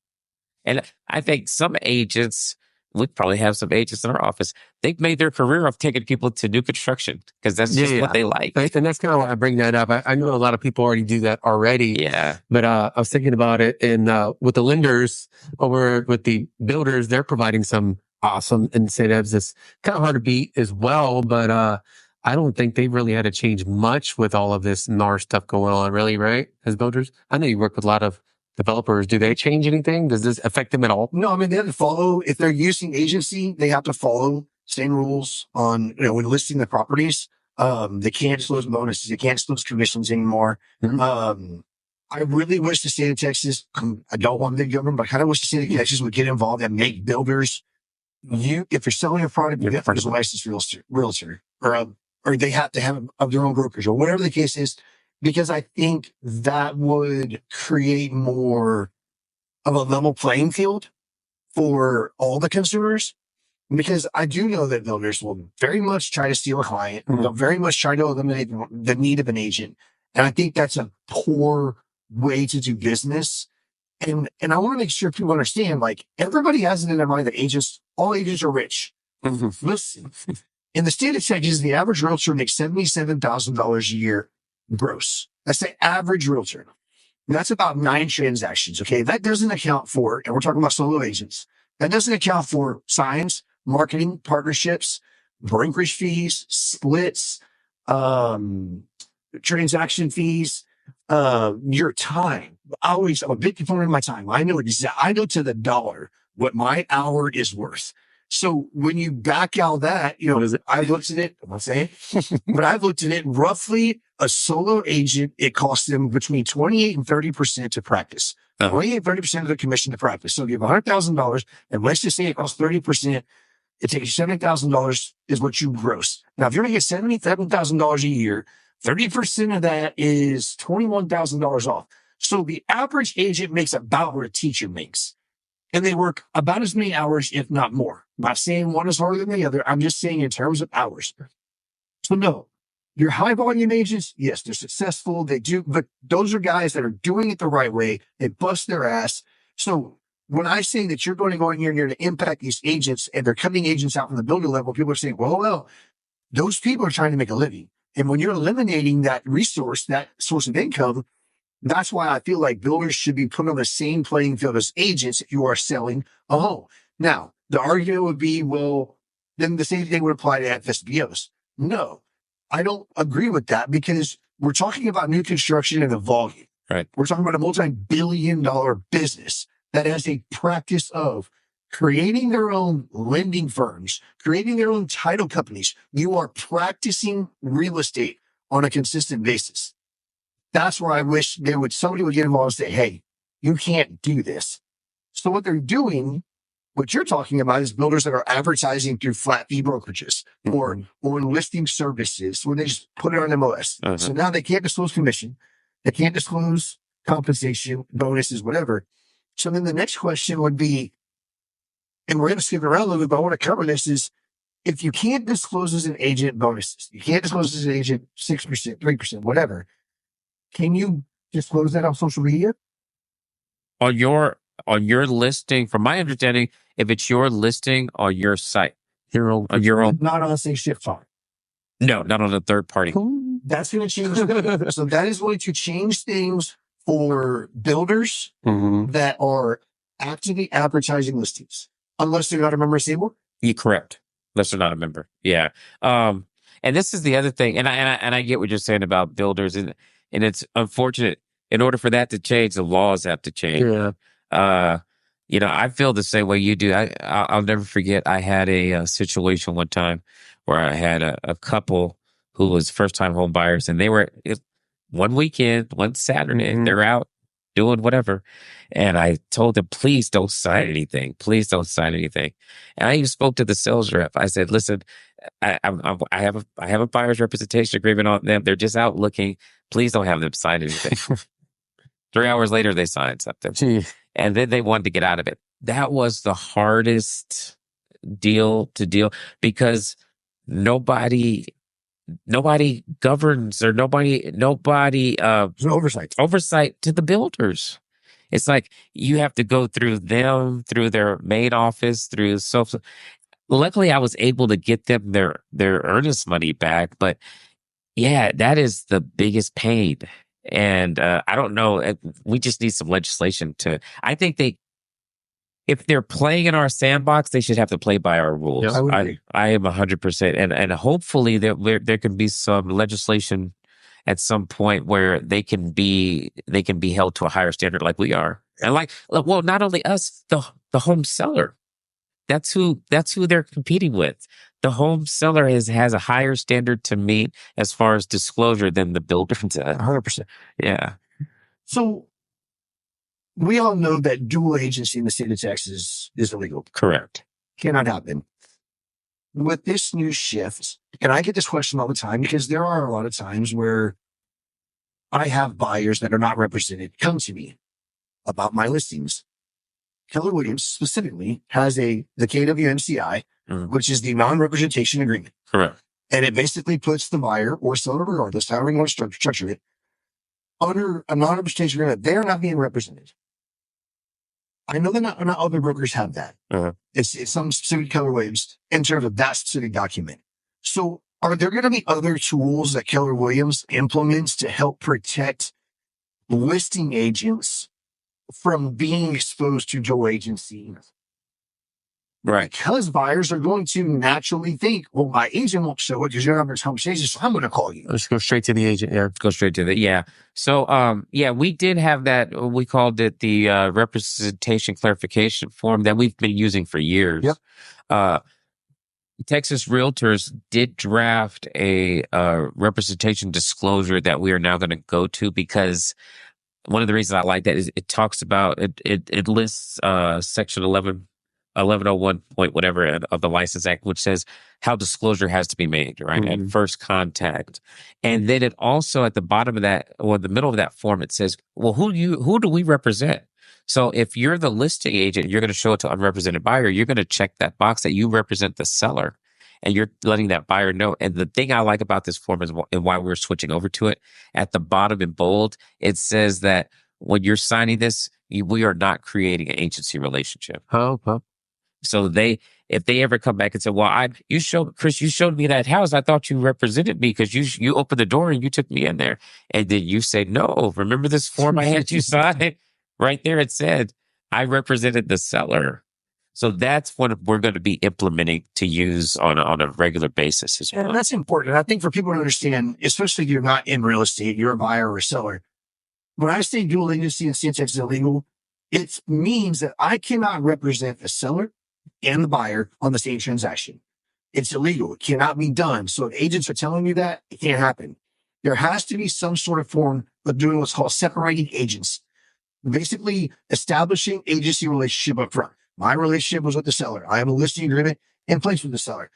And I think some agents, we probably have some agents in our office, they've made their career of taking people to new construction because that's just what they like. And that's kind of why I bring that up. I know a lot of people already do that already. Yeah. But I was thinking about it, and with the lenders over with the builders, they're providing some awesome incentives. It's kind of hard to beat as well, but I don't think they've really had to change much with all of this NAR stuff going on, really, right? As builders, I know you work with a lot of developers. Do they change anything? Does this affect them at all? No, I mean, they have to follow, if they're using agency, they have to follow same rules on, when listing the properties. They can't disclose bonuses. They can't disclose commissions anymore. I really wish the state of Texas, I don't want big government, but I kind of wish the state of Texas would get involved and make builders, if you're selling a product, you have to be a licensed realtor, or they have to have their own brokers or whatever the case is. Because I think that would create more of a level playing field for all the consumers. Because I do know that builders will very much try to steal a client. They'll very much try to eliminate the need of an agent. And I think that's a poor way to do business. And I want to make sure people understand, like, everybody has it in their mind that all agents are rich. Listen, in the state of Texas, the average realtor makes $77,000 a year gross. That's the average realtor. And that's about 9 transactions. Okay. That doesn't account for, and we're talking about solo agents. That doesn't account for signs, marketing, partnerships, brokerage fees, splits, transaction fees, your time. I'm a big component of my time. I know to the dollar what my hour is worth. So when you back out that, I've looked at it, I'm not saying, but I've looked at it roughly. A solo agent, it costs them between 28 and 30% to practice. 28 and 30% of the commission to practice. So give $100,000, and let's just say it costs 30%. It takes $70,000 is what you gross. Now, if you're making $77,000 a year, 30% of that is $21,000 off. So the average agent makes about what a teacher makes. and they work about as many hours, if not more. I'm not saying one is harder than the other. I'm just saying in terms of hours. So no, your high volume agents, yes, they're successful. They do, but those are guys that are doing it the right way. They bust their ass. So when I say that you're going to go in here and you're going to impact these agents and they're cutting agents out from the builder level, people are saying, well, those people are trying to make a living. And when you're eliminating that resource, that source of income, that's why I feel like builders should be put on the same playing field as agents if you are selling a home. Now, the argument would be, well, then the same thing would apply to FSBOs. No, I don't agree with that because we're talking about new construction and the volume. Right. We're talking about a multi-billion-dollar business that has a practice of creating their own lending firms, creating their own title companies. You are practicing real estate on a consistent basis. That's where I wish somebody would get involved and say, hey, you can't do this. So what they're doing, what you're talking about is builders that are advertising through flat fee brokerages or listing services where they just put it on MLS. Uh-huh. So now they can't disclose commission. They can't disclose compensation, bonuses, whatever. So then the next question would be, and we're going to skip around a little bit, but I want to cover this is, if you can't disclose as an agent bonuses, you can't disclose as an agent 6%, 3%, whatever, can you disclose that on social media? On your listing, from my understanding, if it's your listing on your site, your own, Not on, say, Shift Farm. no, not on a third party. That's going to change. So that is going to change things for builders that are actively advertising listings, unless they're not a member of Sable. You're correct. Unless they're not a member. Yeah. And this is the other thing, and I get what you're saying about builders, and it's unfortunate. In order for that to change, the laws have to change. Yeah. I feel the same way you do. I'll never forget. I had a situation one time where I had a couple who was first-time home buyers, and they were one weekend, one Saturday, they're out doing whatever, and I told them, please don't sign anything. Please don't sign anything. And I even spoke to the sales rep. I said, listen, I have a buyer's representation agreement on them. They're just out looking. Please don't have them sign anything. 3 hours later, they signed something. Gee. And then they wanted to get out of it. That was the hardest deal to deal because nobody governs or nobody There's no oversight to the builders. It's like you have to go through them, through their main office, through luckily I was able to get them their earnest money back, but yeah, that is the biggest pain. And I don't know. We just need some legislation I think if they're playing in our sandbox, they should have to play by our rules. Yeah, I would agree. I am 100%. And hopefully there can be some legislation at some point where they can be held to a higher standard like we are. And well, not only us, the home seller. That's who they're competing with. The home seller has a higher standard to meet as far as disclosure than the builder does. 100%. Yeah. So we all know that dual agency in the state of Texas is illegal. Correct. Cannot happen. With this new shift, and I get this question all the time because there are a lot of times where I have buyers that are not represented come to me about my listings. Keller Williams specifically has the KWMCI, which is the non-representation agreement. Correct. And it basically puts the buyer or seller, regardless, however you want to structure it, under a non-representation agreement. They're not being represented. I know that not other brokers have that. It's some specific Keller Williams in terms of that specific document. So are there going to be other tools that Keller Williams implements to help protect listing agents from being exposed to dual agency? Right. Because buyers are going to naturally think, well, my agent won't show it because you're having this conversation, so I'm going to call you. Let's go straight to the agent. Yeah. Go straight to the, yeah. So, we did have that. We called it the representation clarification form that we've been using for years. Yep. Texas Realtors did draft a representation disclosure that we are now going to go to because one of the reasons I like that is it talks about, it lists section 1101 point whatever of the License Act, which says how disclosure has to be made, right? At first contact. And then it also at the bottom of that or the middle of that form, it says, well, who do we represent? So if you're the listing agent, you're going to show it to unrepresented buyer. You're going to check that box that you represent the seller, and you're letting that buyer know. And the thing I like about this form is, and why we're switching over to it, at the bottom in bold, it says that when you're signing this, we are not creating an agency relationship. Oh, So if they ever come back and say, well, Chris, you showed me that house. I thought you represented me because you opened the door and you took me in there. And then you say, no, remember this form I had you sign? Right there, it said, I represented the seller. So that's what we're going to be implementing to use on a regular basis as well. And that's important. I think for people to understand, especially if you're not in real estate, you're a buyer or a seller. When I say dual agency in CNTX is illegal, it means that I cannot represent the seller and the buyer on the same transaction. It's illegal. It cannot be done. So if agents are telling you that, it can't happen. There has to be some sort of form of doing what's called separating agents. Basically establishing agency relationship up front. My relationship was with the seller. I have a listing agreement in place with the seller.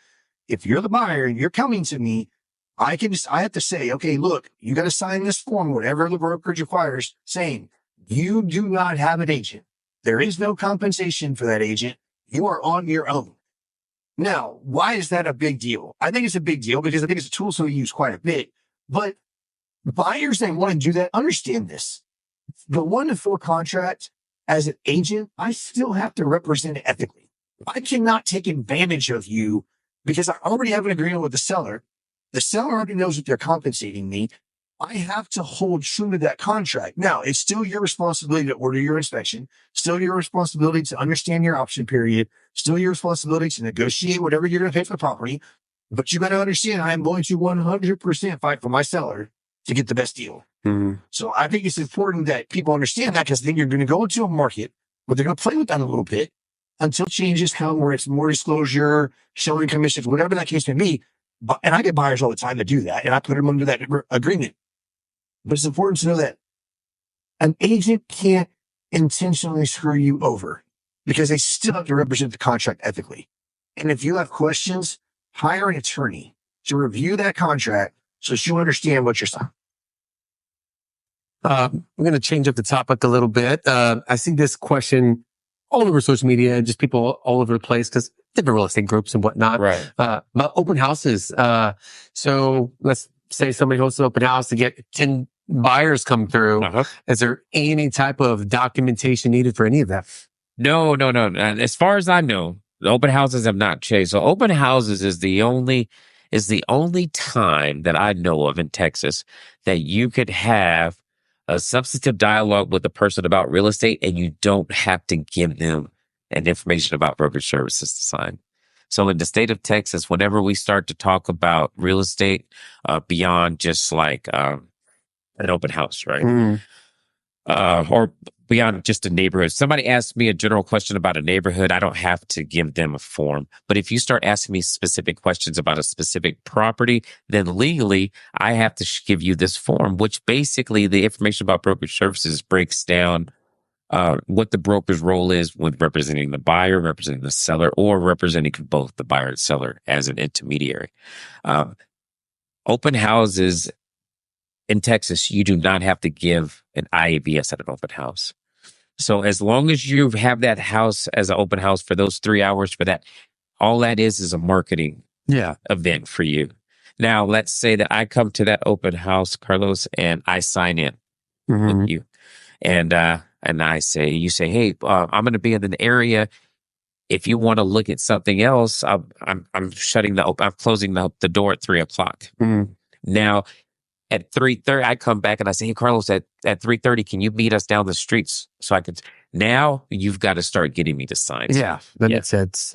If you're the buyer and you're coming to me, I have to say, okay, look, you got to sign this form, whatever the brokerage requires, saying you do not have an agent. There is no compensation for that agent. You are on your own. Now, why is that a big deal? I think it's a big deal because I think it's a tool so we use quite a bit. But buyers that want to do that understand this. The 1 to 4 contract as an agent, I still have to represent it ethically. I cannot take advantage of you because I already have an agreement with the seller. The seller already knows that they're compensating me. I have to hold true to that contract. Now, it's still your responsibility to order your inspection, still your responsibility to understand your option period, still your responsibility to negotiate whatever you're going to pay for the property. But you got to understand, I am going to 100% fight for my seller to get the best deal. Mm-hmm. So I think it's important that people understand that, because then you're going to go into a market where they're going to play with that a little bit until changes come where it's more disclosure, showing commissions, whatever that case may be. And I get buyers all the time to do that, and I put them under that agreement. But it's important to know that an agent can't intentionally screw you over because they still have to represent the contract ethically. And if you have questions, hire an attorney to review that contract so you understand what you're signing. I'm going to change up the topic a little bit. I see this question all over social media and just people all over the place because different real estate groups and whatnot. Right. About open houses. So let's say somebody hosts an open house to get 10 buyers come through. Uh-huh. Is there any type of documentation needed for any of that? No. As far as I know, the open houses have not changed. So open houses is the only time that I know of in Texas that you could have a substantive dialogue with a person about real estate and you don't have to give them an information about brokerage services to sign. So in the state of Texas, whenever we start to talk about real estate, beyond just like an open house, right? Or beyond just a neighborhood. Somebody asks me a general question about a neighborhood, I don't have to give them a form. But if you start asking me specific questions about a specific property, then legally I have to give you this form, which basically the information about brokerage services breaks down what the broker's role is with representing the buyer, representing the seller, or representing both the buyer and seller as an intermediary. Open houses in Texas, you do not have to give an IABS at an open house. So as long as you have that house as an open house for those 3 hours for that, all that is a marketing event for you. Now, let's say that I come to that open house, Carlos, and I sign in with you. And I say, you say, hey, I'm going to be in an area. If you want to look at something else, I'm closing the door at 3:00. Now, at 3:30, I come back and I say, hey, Carlos, at 3:30, can you meet us down the streets so I can? Now you've got to start getting me to sign. Yeah, that makes sense.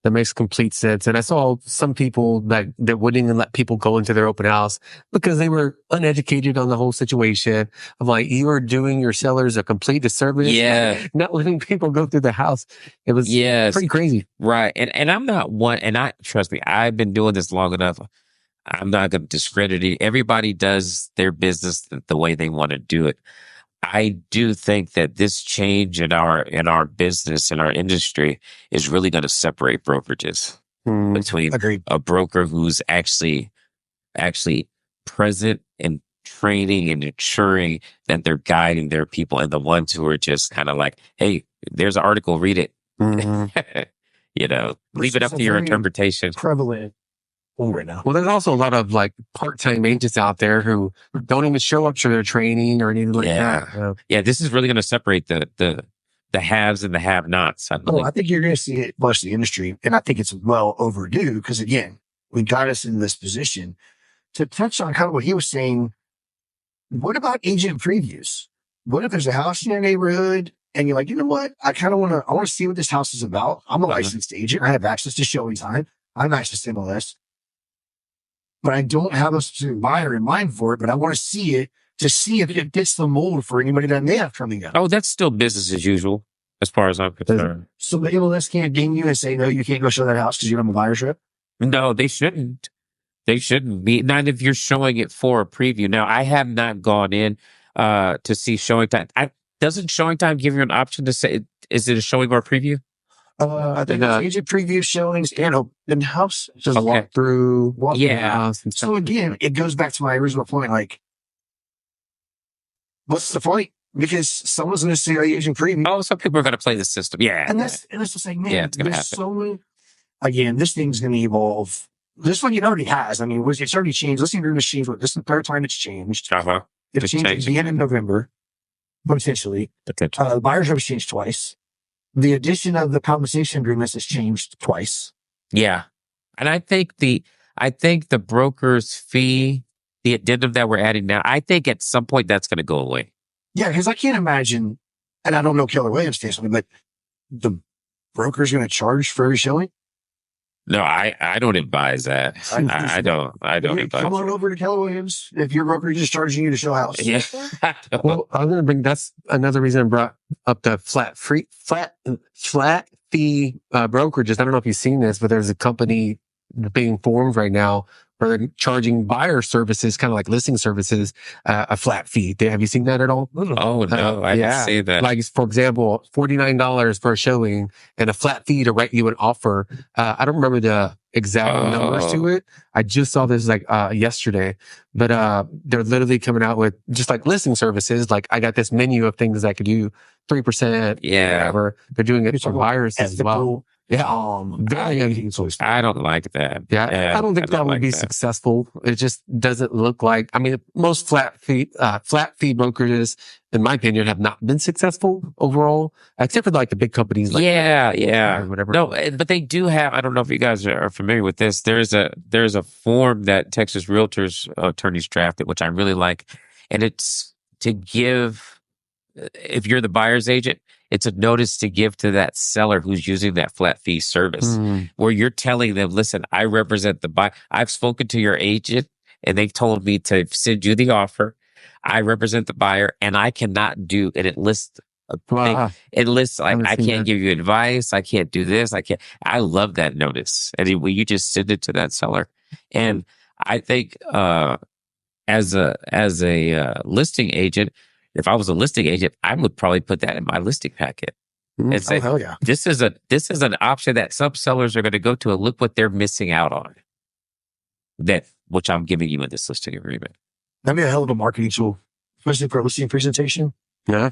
That makes complete sense. And I saw some people that wouldn't even let people go into their open house because they were uneducated on the whole situation. I'm like, you are doing your sellers a complete disservice. Yeah. Not letting people go through the house. It was pretty crazy. Right. And I'm not one, and trust me, I've been doing this long enough. I'm not going to discredit it. Everybody does their business the way they want to do it. I do think that this change in our business, in our industry, is really going to separate brokerages between a broker who's actually present and training and ensuring that they're guiding their people, and the ones who are just kind of like, hey, there's an article, read it. Leave it up to your interpretation. Prevalent right now. Well, there's also a lot of like part-time agents out there who don't even show up to their training or anything like that. Yeah, this is really going to separate the haves and the have-nots. I think you're going to see it plus the industry, and I think it's well overdue because again, we got us in this position. To touch on kind of what he was saying, what about agent previews? What if there's a house in your neighborhood and you're like, you know what? I want to see what this house is about. I'm a licensed agent. I have access to showing time. I have access to MLS, but I don't have a specific buyer in mind for it, but I want to see it to see if it fits the mold for anybody that may have coming up. Oh, that's still business as usual as far as I'm concerned. So the MLS can't ding you and say, no, you can't go show that house because you don't have a buyer's rep? No, they shouldn't. They shouldn't be. Not if you're showing it for a preview. Now, I have not gone in to see showing time. Doesn't showing time give you an option to say, is it a showing or a preview? I think it's agent preview showings and open house. Just walk through the house. And so again, it goes back to my original point. Like, what's the point? Because someone's going to say, agent preview. Oh, some people are going to play the system. Yeah. And that's just like, man, it's going to happen. So many, again, this thing's going to evolve. This one, it already has. I mean, it's already changed. Listing agreement changed. This is the third time it's changed. It changed at the end of November, potentially. The buyer's rep has changed twice. The addition of the compensation agreements has changed twice. Yeah. And I think the broker's fee, the addendum that we're adding now, I think at some point that's going to go away. Yeah, because I can't imagine, and I don't know Keller Williams stands, but the broker's going to charge for every showing? No, I don't advise that. I don't advise. Come on over to Keller Williams if your broker is just charging you to show a house. Yeah. Well, I'm going to that's another reason I brought up the flat fee brokerages. I don't know if you've seen this, but there's a company being formed right now where they're charging buyer services, kind of like listing services, a flat fee. Have you seen that at all? Oh, no, I didn't see that. Like, for example, $49 for a showing and a flat fee to write you an offer. I don't remember the exact numbers to it. I just saw this yesterday, but they're literally coming out with just like listing services. Like, I got this menu of things I could do, 3%, whatever. They're doing it for buyers as well. Yeah. I don't like that. Yeah. I don't think that would be successful. It just doesn't look like, I mean, most flat fee brokerages, in my opinion, have not been successful overall, except for like the big companies. Like or whatever. No, but they do have, I don't know if you guys are familiar with this. There's a form that Texas Realtors attorneys drafted, which I really like. And it's to give, if you're the buyer's agent, it's a notice to give to that seller who's using that flat fee service, where you're telling them, listen, I represent the buyer. I've spoken to your agent and they've told me to send you the offer. I represent the buyer and I cannot do, and it lists it lists like, I can't give you advice. I can't do this. I love that notice. And you just send it to that seller. And I think, as a listing agent, if I was a listing agent, I would probably put that in my listing packet and say, hell yeah. This is an option that some sellers are going to go to, and look what they're missing out on. Which I'm giving you in this listing agreement. That'd be a hell of a marketing tool, especially for a listing presentation. Yeah.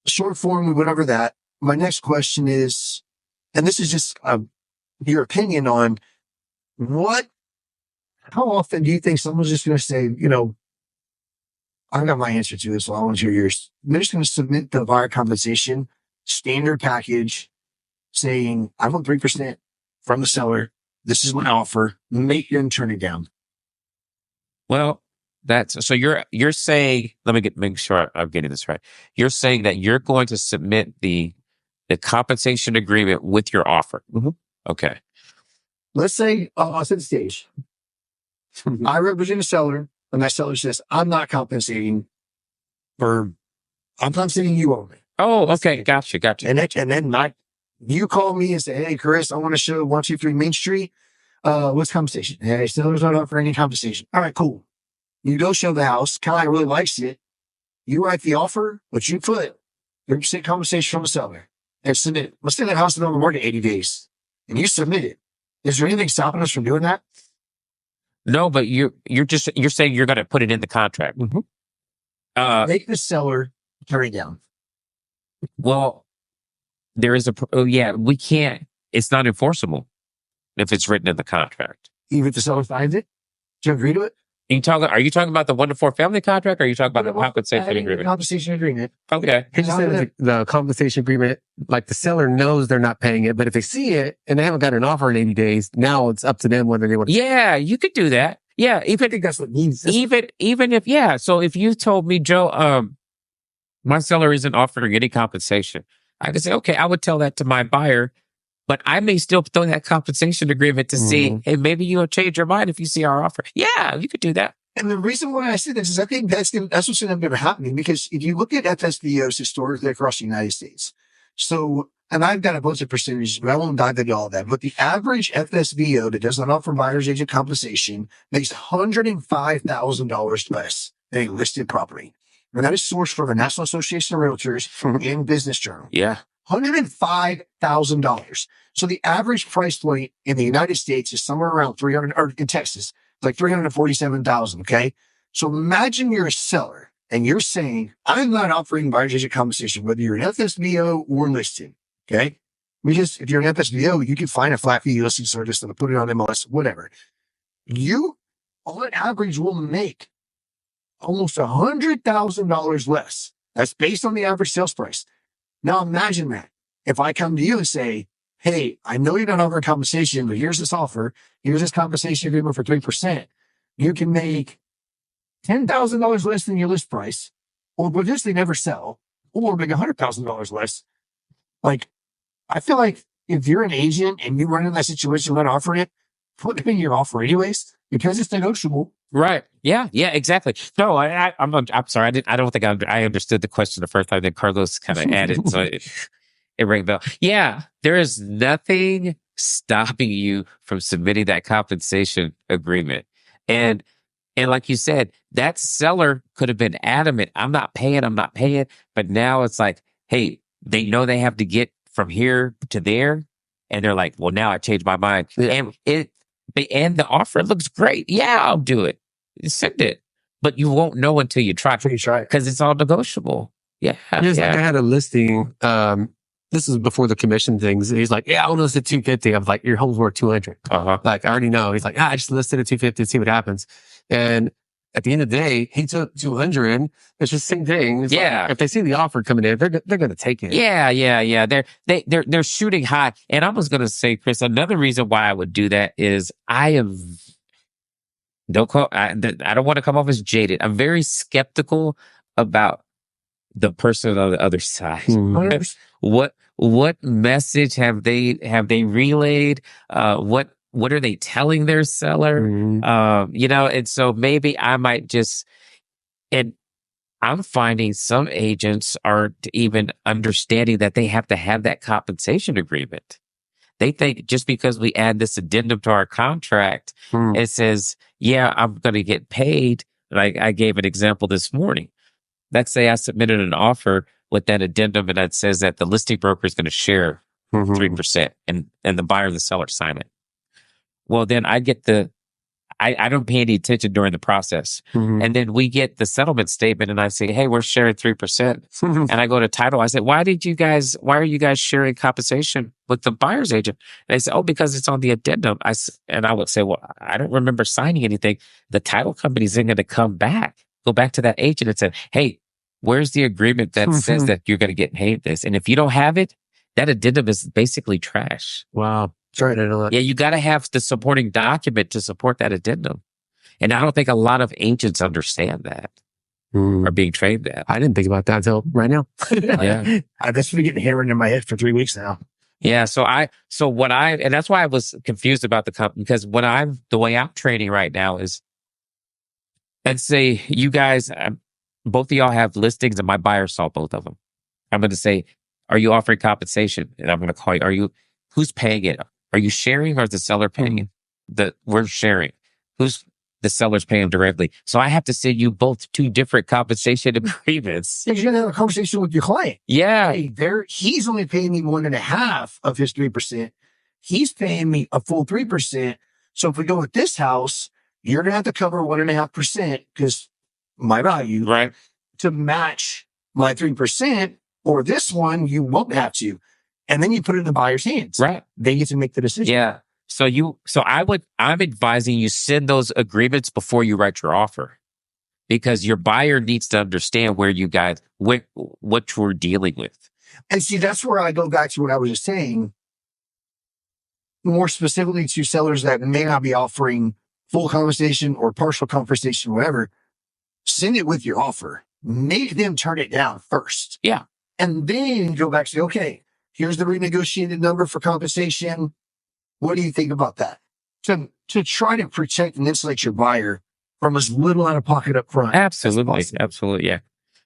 Short form, we went over that. My next question is, and this is just your opinion on how often do you think someone's just going to say, I got my answer to this, so I want to hear yours. They're just going to submit the buyer compensation standard package saying, I want 3% from the seller. This is my offer. Make them turn it down. Well, so you're saying, let me make sure I'm getting this right. You're saying that you're going to submit the compensation agreement with your offer. Mm-hmm. Okay. Let's say I'll set the stage. I represent a seller, and that seller says, I'm not compensating I'm compensating you only. Oh, okay. Gotcha. And then you call me and say, hey, Chris, I want to show 123 Main Street. What's compensation? Hey, seller's not offering any compensation. All right, cool. You go show the house. Kyle really likes it. You write the offer, but you put 3% compensation from the seller and submit. Let's say that house has been on the market 80 days and you submit it. Is there anything stopping us from doing that? No, but you're saying you're going to put it in the contract. Make the seller turn it down. Well, there is we can't. It's not enforceable if it's written in the contract. Even if the seller finds it, do you agree to it? Are you talking about the 1 to 4 family contract, or are you talking about the compensation agreement? Compensation agreement. Okay. He just said the compensation agreement, like the seller knows they're not paying it, but if they see it and they haven't got an offer in 80 days, now it's up to them whether they want to. Yeah, you could do that. Yeah, I think that's what it means. Even if so if you told me, Joe, my seller isn't offering any compensation, I could say, okay, I would tell that to my buyer, but I may still throw that compensation agreement to see, hey, maybe you'll change your mind if you see our offer. Yeah, you could do that. And the reason why I say this is I think that's what's going to be happening, because if you look at FSBOs historically across the United States, so, and I've got a bunch of percentages, but I won't dive into all of that, but the average FSBO that does not offer buyer's agent compensation makes $105,000 less than a listed property. And that is sourced from the National Association of Realtors and Business Journal. Yeah. $105,000. So the average price point in the United States is somewhere around 300, or in Texas, it's like 347,000. Okay. So imagine you're a seller and you're saying, I'm not offering buyer's agent compensation, whether you're an FSBO or listed. Okay. Because if you're an FSBO, you can find a flat fee listing service and put it on MLS, whatever. You, on average, will make almost $100,000 less. That's based on the average sales price. Now imagine that. If I come to you and say, hey, I know you're not offering compensation, but here's this offer. Here's this compensation agreement for 3%. You can make $10,000 less than your list price, or potentially never sell, or make $100,000 less. Like, I feel like if you're an agent and you run in that situation not offering it, put it in your offer anyways, because it's negotiable. Right. Yeah. Yeah. Exactly. No, I'm sorry. I don't think I understood the question the first time that Carlos kind of added. So it rang a bell. Yeah. There is nothing stopping you from submitting that compensation agreement. And like you said, that seller could have been adamant. I'm not paying. But now it's like, hey, they know they have to get from here to there. And they're like, well, now I changed my mind. Yeah. And the offer looks great. Yeah, I'll do it. Send it. But you won't know until you try. Because it's all negotiable. Yeah. Like I had a listing. This is before the commission things. He's like, yeah, I'll list at 250. I was like, your home's worth 200. Like, I already know. He's like, I just listed at 250 to see what happens. And at the end of the day, he took 200. It's just the same thing. It's like, if they see the offer coming in, they're going to take it. Yeah. They're shooting high. And I was going to say, Chris, another reason why I would do that is I don't want to come off as jaded. I'm very skeptical about the person on the other side. What message have they relayed? What are they telling their seller? And so maybe I might and I'm finding some agents aren't even understanding that they have to have that compensation agreement. They think just because we add this addendum to our contract, it says, yeah, I'm going to get paid. Like I gave an example this morning. Let's say I submitted an offer with that addendum and that says that the listing broker is going to share 3% and the buyer and the seller sign it. Well, then I get I don't pay any attention during the process. And then we get the settlement statement and I say, hey, we're sharing 3%. And I go to title. I said, why are you guys sharing compensation with the buyer's agent? And they say, oh, because it's on the addendum. And I would say, well, I don't remember signing anything. The title company's then going to go back to that agent and say, hey, where's the agreement that says that you're going to get paid this? And if you don't have it, that addendum is basically trash. Wow. Sorry. Yeah, you got to have the supporting document to support that addendum. And I don't think a lot of agents understand that or being trained that. I didn't think about that until right now. Yeah. That's been getting hammered in my head for 3 weeks now. Yeah. And that's why I was confused about the company, because the way I'm training right now is, let's say you guys, both of y'all have listings and my buyer saw both of them. I'm going to say, are you offering compensation? And I'm going to call you, who's paying it? Are you sharing or is the seller paying it? We're sharing. Who's the seller's paying directly? So I have to send you both 2 different compensation agreements. You're going to have a conversation with your client. Yeah. Hey, he's only paying me 1.5 of his 3%. He's paying me a full 3%. So if we go with this house, you're going to have to cover 1.5% because my value Right. to match my 3%, or this one, you won't have to. And then you put it in the buyer's hands. Right. They get to make the decision. Yeah. I'm advising you send those agreements before you write your offer, because your buyer needs to understand where you guys, what you're dealing with. And see, that's where I go back to what I was just saying, more specifically to sellers that may not be offering full compensation or partial compensation, whatever. Send it with your offer. Make them turn it down first. Yeah. And then go back and say, okay, here's the renegotiated number for compensation. What do you think about that? To try to protect and insulate your buyer from as little out of pocket up front. Absolutely. Absolutely. Yeah.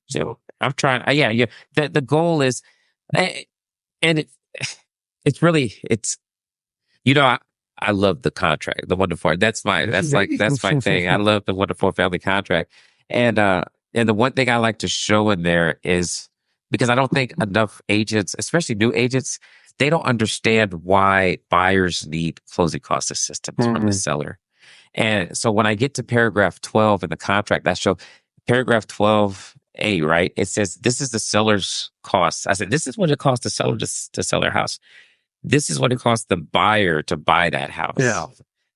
So I'm trying. Yeah. The goal is, and it's really, I love the contract, the wonderful. That's my thing. I love the wonderful family contract. And the one thing I like to show in there is, because I don't think enough agents, especially new agents, they don't understand why buyers need closing cost assistance from the seller. And so when I get to paragraph 12 in the contract, that shows paragraph 12A, right? It says, this is the seller's cost. I said, this is what it costs the seller to sell their house. This is what it costs the buyer to buy that house. Yeah.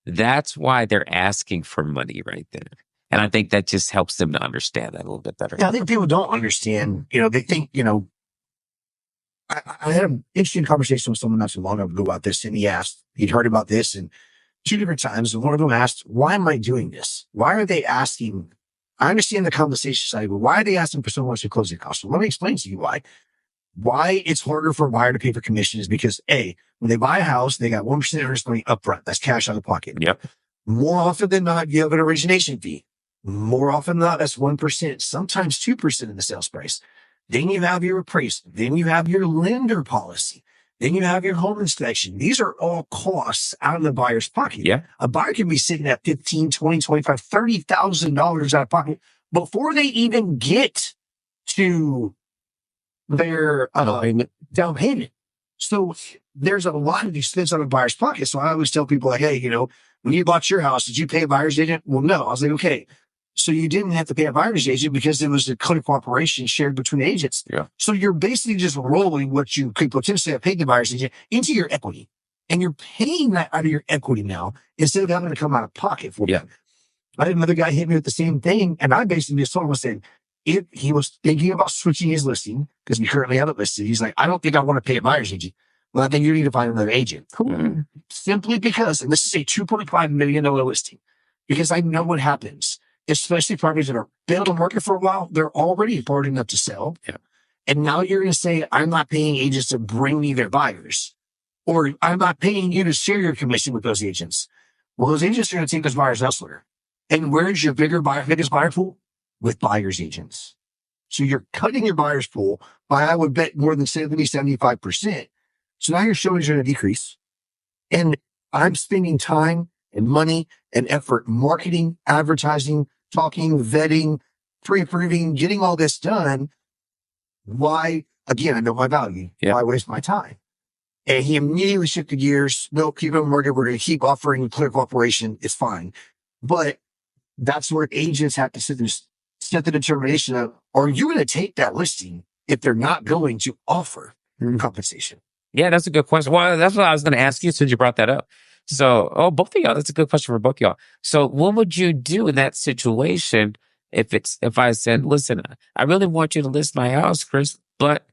That's why they're asking for money right there. And I think that just helps them to understand that a little bit better. Yeah, I think people don't understand. They think, I had an interesting conversation with someone not too long ago about this, and he'd heard about this and 2 different times. And one of them asked, why am I doing this? Why are they asking? I understand the compensation side, but why are they asking for so much in closing costs? Well, let me explain to you why. Why it's harder for a buyer to pay for commission is because when they buy a house, they got 1% earnest money upfront. That's cash out of pocket. Yep. More often than not, you have an origination fee. More often than not, that's 1%, sometimes 2% of the sales price. Then you have your appraisal. Then you have your lender policy. Then you have your home inspection. These are all costs out of the buyer's pocket. Yeah. A buyer can be sitting at $15,000, $20,000, $25,000, $30,000 out of pocket before they even get to their down payment. So there's a lot of expense out of a buyer's pocket. So I always tell people, like, hey, when you bought your house, did you pay a buyer's agent? Well, no. I was like, okay. So you didn't have to pay a buyer's agent because it was a clinical operation shared between agents. Yeah. So you're basically just rolling what you could potentially have paid the buyer's agent into your equity. And you're paying that out of your equity now instead of having to come out of pocket for it. I had another guy hit me with the same thing. And I basically just told him, I said, if he was thinking about switching his listing, because we currently have it listed, he's like, I don't think I want to pay a buyer's agent. Well, I think you need to find another agent. Simply because, and this is a $2.5 million listing, because I know what happens, especially properties that are been on the market for a while, they're already hard enough to sell. Yeah. And now you're going to say, I'm not paying agents to bring me their buyers, or I'm not paying you to share your commission with those agents. Well, those agents are going to take those buyers elsewhere. And where's your biggest buyer pool? With buyer's agents. So you're cutting your buyer's pool by, I would bet, more than 70, 75%. So now your showings are going to decrease. And I'm spending time and money and effort marketing, advertising, talking, vetting, pre-approving, getting all this done. Why? Again, I know my value. Yeah. Why waste my time? And he immediately shifted gears. No, keep it on the market. We're going to keep offering clear cooperation. It's fine. But that's where agents have to set the determination of, are you going to take that listing if they're not going to offer compensation? Yeah, that's a good question. Well, that's what I was going to ask you since you brought that up. So, both of y'all, that's a good question for both of y'all. So what would you do in that situation if I said, listen, I really want you to list my house, Chris, but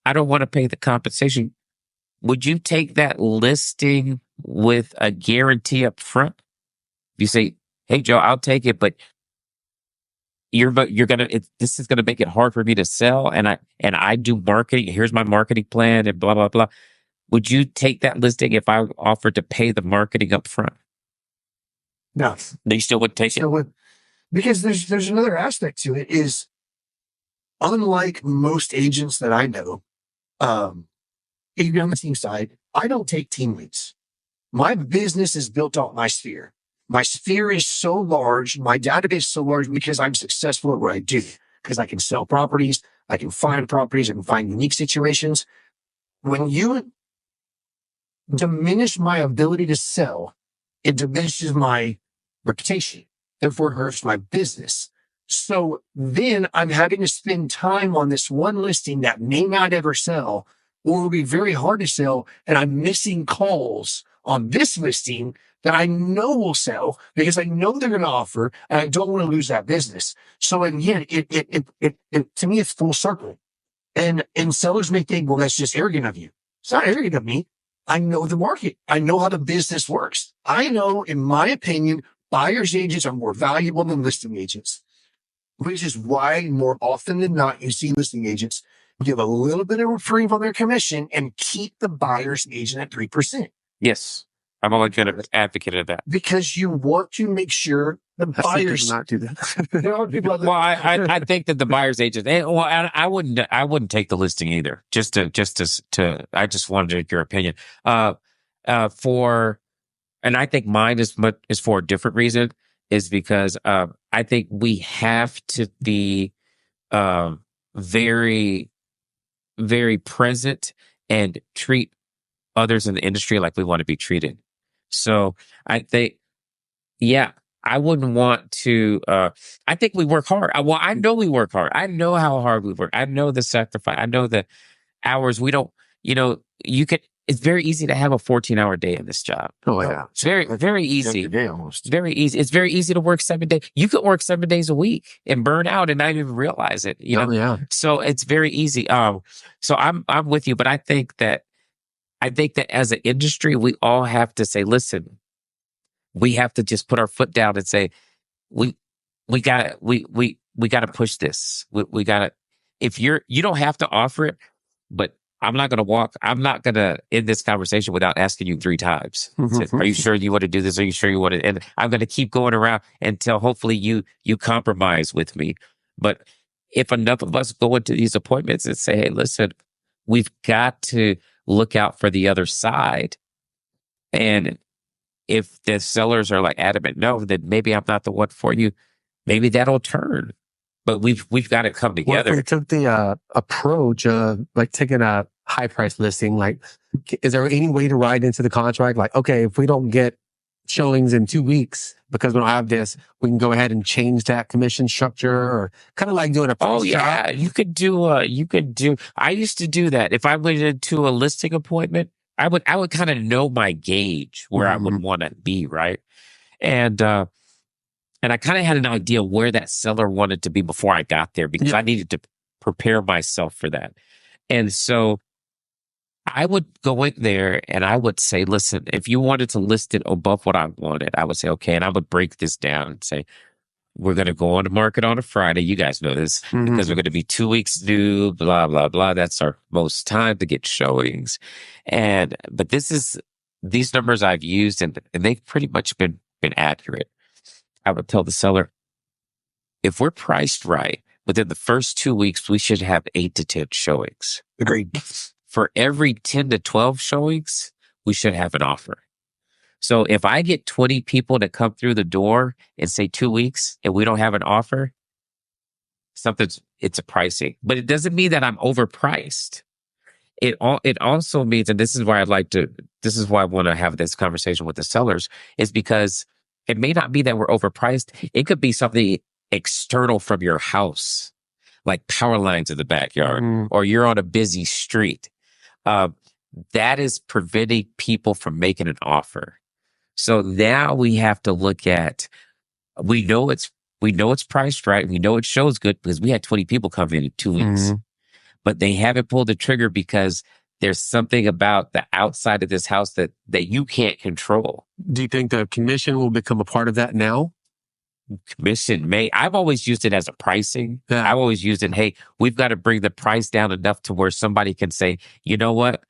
I don't want to pay the compensation. Would you take that listing with a guarantee up front? You say, hey, Joe, I'll take it, but this is gonna make it hard for me to sell, and I do marketing. Here's my marketing plan, and blah blah blah. Would you take that listing if I offered to pay the marketing up front? No, you still would take it, because there's another aspect to it. Is unlike most agents that I know, even on the team side, I don't take team leads. My business is built on my sphere. My sphere is so large, my database is so large because I'm successful at what I do. Because I can sell properties, I can find properties, I can find unique situations. When you diminish my ability to sell, it diminishes my reputation. Therefore, it hurts my business. So then I'm having to spend time on this one listing that may not ever sell or will be very hard to sell. And I'm missing calls on this listing that I know will sell because I know they're going to offer and I don't want to lose that business. So again, it to me, it's full circle. And sellers may think, well, that's just arrogant of you. It's not arrogant of me. I know the market. I know how the business works. I know, in my opinion, buyer's agents are more valuable than listing agents, which is why more often than not, you see listing agents give a little bit of reprieve on their commission and keep the buyer's agent at 3%. Yes. I'm always going to advocate of that. Because you want to make sure the buyers not do that. There are people out there. Well, I think that the buyer's agent, I wouldn't take the listing either. I just wanted to get your opinion. And I think mine is for a different reason, is because, I think we have to be, very, very present and treat others in the industry like we want to be treated. So I think, yeah, I wouldn't want to, I think we work hard. Well, I know we work hard. I know how hard we work. I know the sacrifice. I know the hours we don't, it's very easy to have a 14-hour day in this job. Oh, yeah. It's very, very easy. Every day almost. Very easy. It's very easy to work 7 days. You could work 7 days a week and burn out and not even realize it, Oh, yeah. So it's very easy. So I'm with you, but I think that as an industry, we all have to say, listen, we have to just put our foot down and say, we gotta push this. We gotta, you don't have to offer it, but I'm not going to end this conversation without asking you 3 times. Are you sure you want to do this? Are you sure you want to? And I'm going to keep going around until hopefully you compromise with me. But if enough of us go into these appointments and say, hey, listen, we've got to look out for the other side. And if the sellers are like adamant, no, then maybe I'm not the one for you. Maybe that'll turn. But we've got to come together. Well, if we took the approach of like taking a high price listing, like, is there any way to write into the contract? Like, okay, if we don't get showings in 2 weeks because we don't have this, we can go ahead and change that commission structure, or kind of like doing a price Oh yeah, drop. you could do. I used to do that. If I went into a listing appointment, I would kind of know my gauge where I would want to be, right? And I kind of had an idea where that seller wanted to be before I got there, because I needed to prepare myself for that. And so I would go in there and I would say, listen, if you wanted to list it above what I wanted, I would say, okay. And I would break this down and say, we're going to go on the market on a Friday. You guys know this, because we're going to be 2 weeks due, blah, blah, blah. That's our most time to get showings. But these numbers I've used and they've pretty much been accurate. I would tell the seller, if we're priced right, within the first 2 weeks, we should have 8 to 10 showings. Agreed. For every 10 to 12 showings, we should have an offer. So if I get 20 people to come through the door and say 2 weeks and we don't have an offer, it's a pricing. But it doesn't mean that I'm overpriced. It also means, and this is why I want to have this conversation with the sellers, is because it may not be that we're overpriced. It could be something external from your house, like power lines in the backyard, or you're on a busy street. That is preventing people from making an offer. So now we have to look at, we know it's priced right. We know it shows good because we had 20 people come in 2 weeks, but they haven't pulled the trigger because there's something about the outside of this house that you can't control. Do you think the commission will become a part of that now? Commission I've always used it as a pricing. Yeah. I've always used it, hey, we've got to bring the price down enough to where somebody can say, you know what?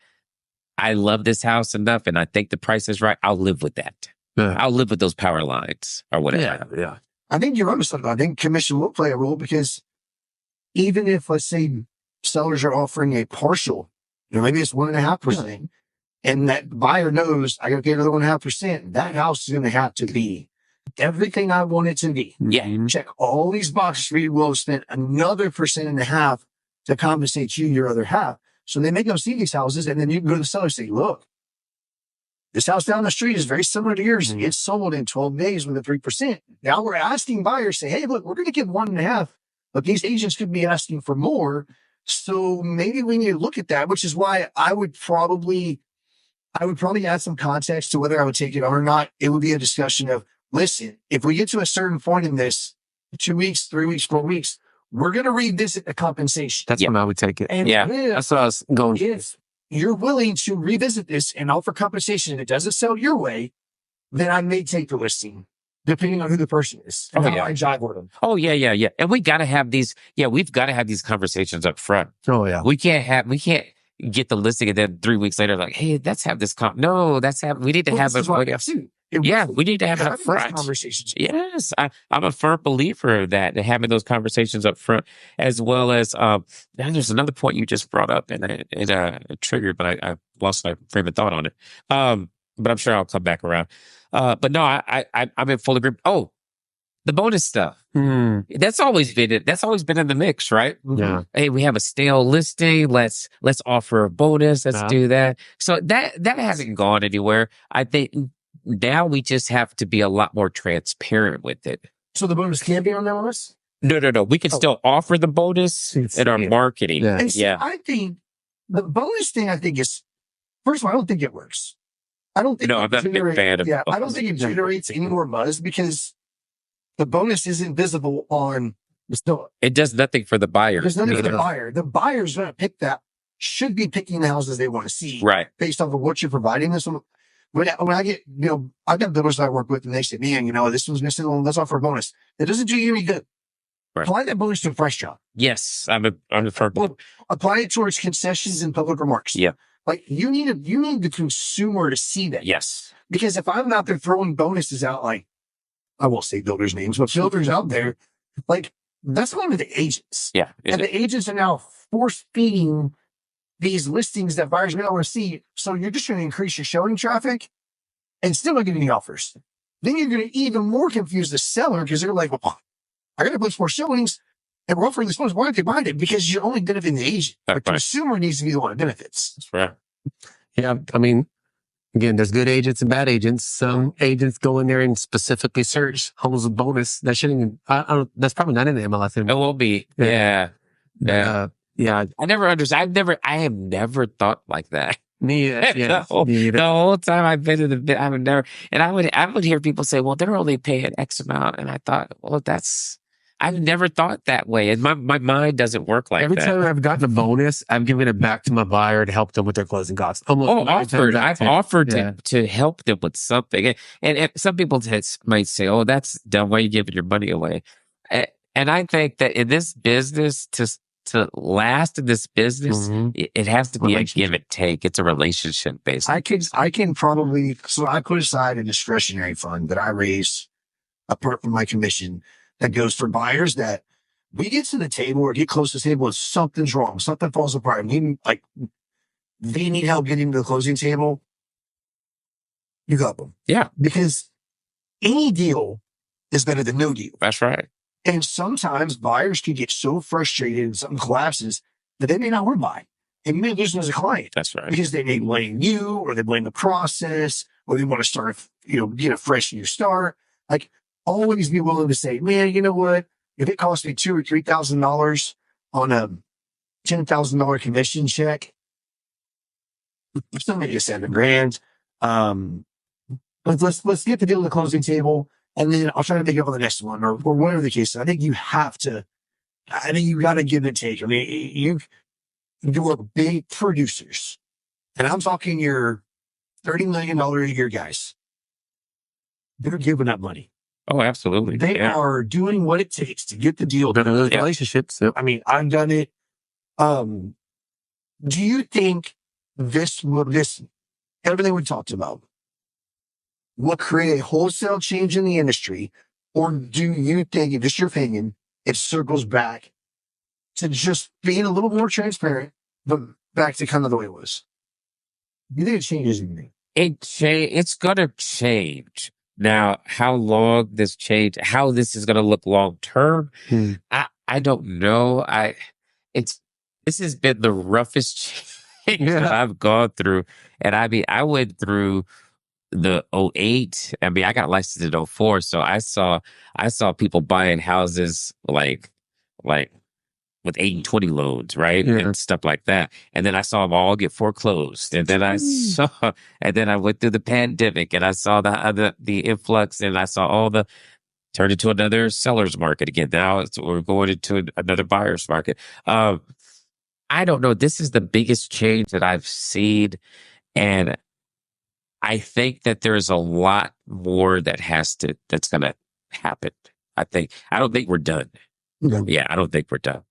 I love this house enough and I think the price is right. I'll live with that. Yeah. I'll live with those power lines or whatever. Yeah. I think you're onto something. I think commission will play a role, because even if, let's say, sellers are offering a partial, maybe it's 1.5%, and that buyer knows I got to get another 1.5%, that house is going to have to be everything I want it to be. Yeah. Check all these boxes for you. Will spend another 1.5% to compensate you your other half. So they make them see these houses, and then you can go to the seller and say, look, This house down the street is very similar to yours. It's sold in 12 days with a 3%. Now we're asking buyers, say, hey, look, we're going to give 1.5, but these agents could be asking for more. So maybe we need to look at that, which is why I would probably add some context to whether I would take it on or not. It would be a discussion of, listen, if we get to a certain point in this, 2 weeks, 3 weeks, 4 weeks, we're going to revisit the compensation. That's when I would take it. And That's what I was going. if you're willing to revisit this and offer compensation and it doesn't sell your way, then I may take the listing, depending on who the person is. And how I jive with them. Oh, yeah. And we got to have these, we've got to have these conversations up front. Oh, yeah. We can't get the listing and then 3 weeks later, like, hey, let's have this. No, we need to have it. We need to have it up front. Conversations. Yes. I'm a firm believer of that, and having those conversations up front, as well as, there's another point you just brought up and it triggered, but I lost my frame of thought on it. But I'm sure I'll come back around. But no, I'm in full agreement. Oh, the bonus stuff. That's always been in the mix, right? Yeah. Hey, we have a stale listing. Let's offer a bonus. Let's do that. So that hasn't gone anywhere. I think now we just have to be a lot more transparent with it. So the bonus can be on that list? No. We can still offer the bonus in our marketing. Yeah. And see, I think the bonus thing, is, first of all, I don't think it works. I don't think I'm not a big fan of I don't think it generates any more buzz because the bonus isn't visible on the store. It does nothing for the buyer. There's nothing for the buyer. The buyer's going to pick that, should be picking the houses they want to see. Right. Based off of what you're providing them. When I get, I've got builders that I work with and they say, man, this one's missing, let's offer a bonus. It doesn't do you any good. Right. Apply that bonus to a fresh job. Yes. I'm a firm. Well, apply it towards concessions and public remarks. Yeah. Like you need the consumer to see that. Yes. Because if I'm out there throwing bonuses out, like I won't say builders' names, but builders out there, like that's going to the agents. Yeah. And the agents are now force feeding these listings that buyers now want to see. So you're just going to increase your showing traffic and still not getting any offers. Then you're going to even more confuse the seller because they're like, well, I got to post more showings and we're offering this bonus. Why aren't they buying it? Because you're only benefiting the agent. The consumer needs to be the one that benefits. That's right. Yeah. I mean, again, there's good agents and bad agents. Some agents go in there and specifically search homes with bonus. That shouldn't even, I don't, that's probably not in the MLS anymore. It will be. Yeah. Yeah. I have never thought like that. Me either. The whole time I've been in the bit, I've never, and I would hear people say, well, they're only paying X amount. And I thought, well, I've never thought that way. And my mind doesn't work like Every that. time I've gotten a bonus, I've given it back to my buyer to help them with their closing costs. I've offered to help them with something. And some people might say, oh, that's dumb. Why are you giving your money away? And I think that in this business, to last in this business, it has to be a give and take. It's a relationship based. I can probably, so I put aside a discretionary fund that I raise apart from my commission that goes for buyers that we get to the table or get close to the table and something's wrong. Something falls apart. They need help getting to the closing table. You got them. Yeah. Because any deal is better than no deal. That's right. And sometimes buyers can get so frustrated and something collapses that they may not want to buy. And you may lose them as a client. That's right. Because they may blame you or they blame the process or they want to start, get a fresh new start. Like always be willing to say, man, you know what? If it costs me $2,000 or $3,000 on a $10,000 commission check, I'm still making $7,000. Let's get the deal to the closing table. And then I'll try to make it up on the next one or whatever the case is. I think you got to give and take. I mean, you are big producers and I'm talking your $30 million a year guys. They're giving up money. Oh, absolutely. They are doing what it takes to get the deal done. Relationships. Yep. I mean, I've done it. Do you think this everything we talked about will create a wholesale change in the industry? Or do you think, just your opinion, it circles back to just being a little more transparent, but back to kind of the way it was? Do you think it changes anything? It's going to change. Now, how long this change, how this is going to look long term, I don't know. This has been the roughest change that I've gone through. And I mean, I went through the '08. I mean, I got licensed in '04, so I saw people buying houses like with 80-20 loans, right? Yeah. And stuff like that. And then I saw them all get foreclosed. And then and then I went through the pandemic and I saw the influx, and I saw all the turned into another seller's market again. Now we're going into another buyer's market. I don't know. This is the biggest change that I've seen. And I think that there's a lot more that's going to happen. I don't think we're done. No. Yeah, I don't think we're done.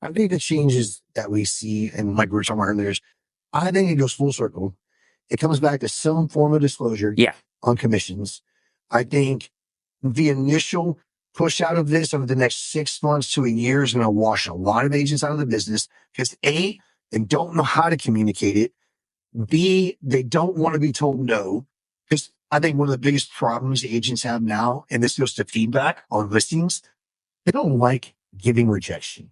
I think the changes that we see, and like we were talking about earlier, I think it goes full circle. It comes back to some form of disclosure on commissions. I think the initial push out of this over the next 6 months to a year is going to wash a lot of agents out of the business because A, they don't know how to communicate it. B, they don't want to be told no. Because I think one of the biggest problems agents have now, and this goes to feedback on listings, they don't like giving rejection.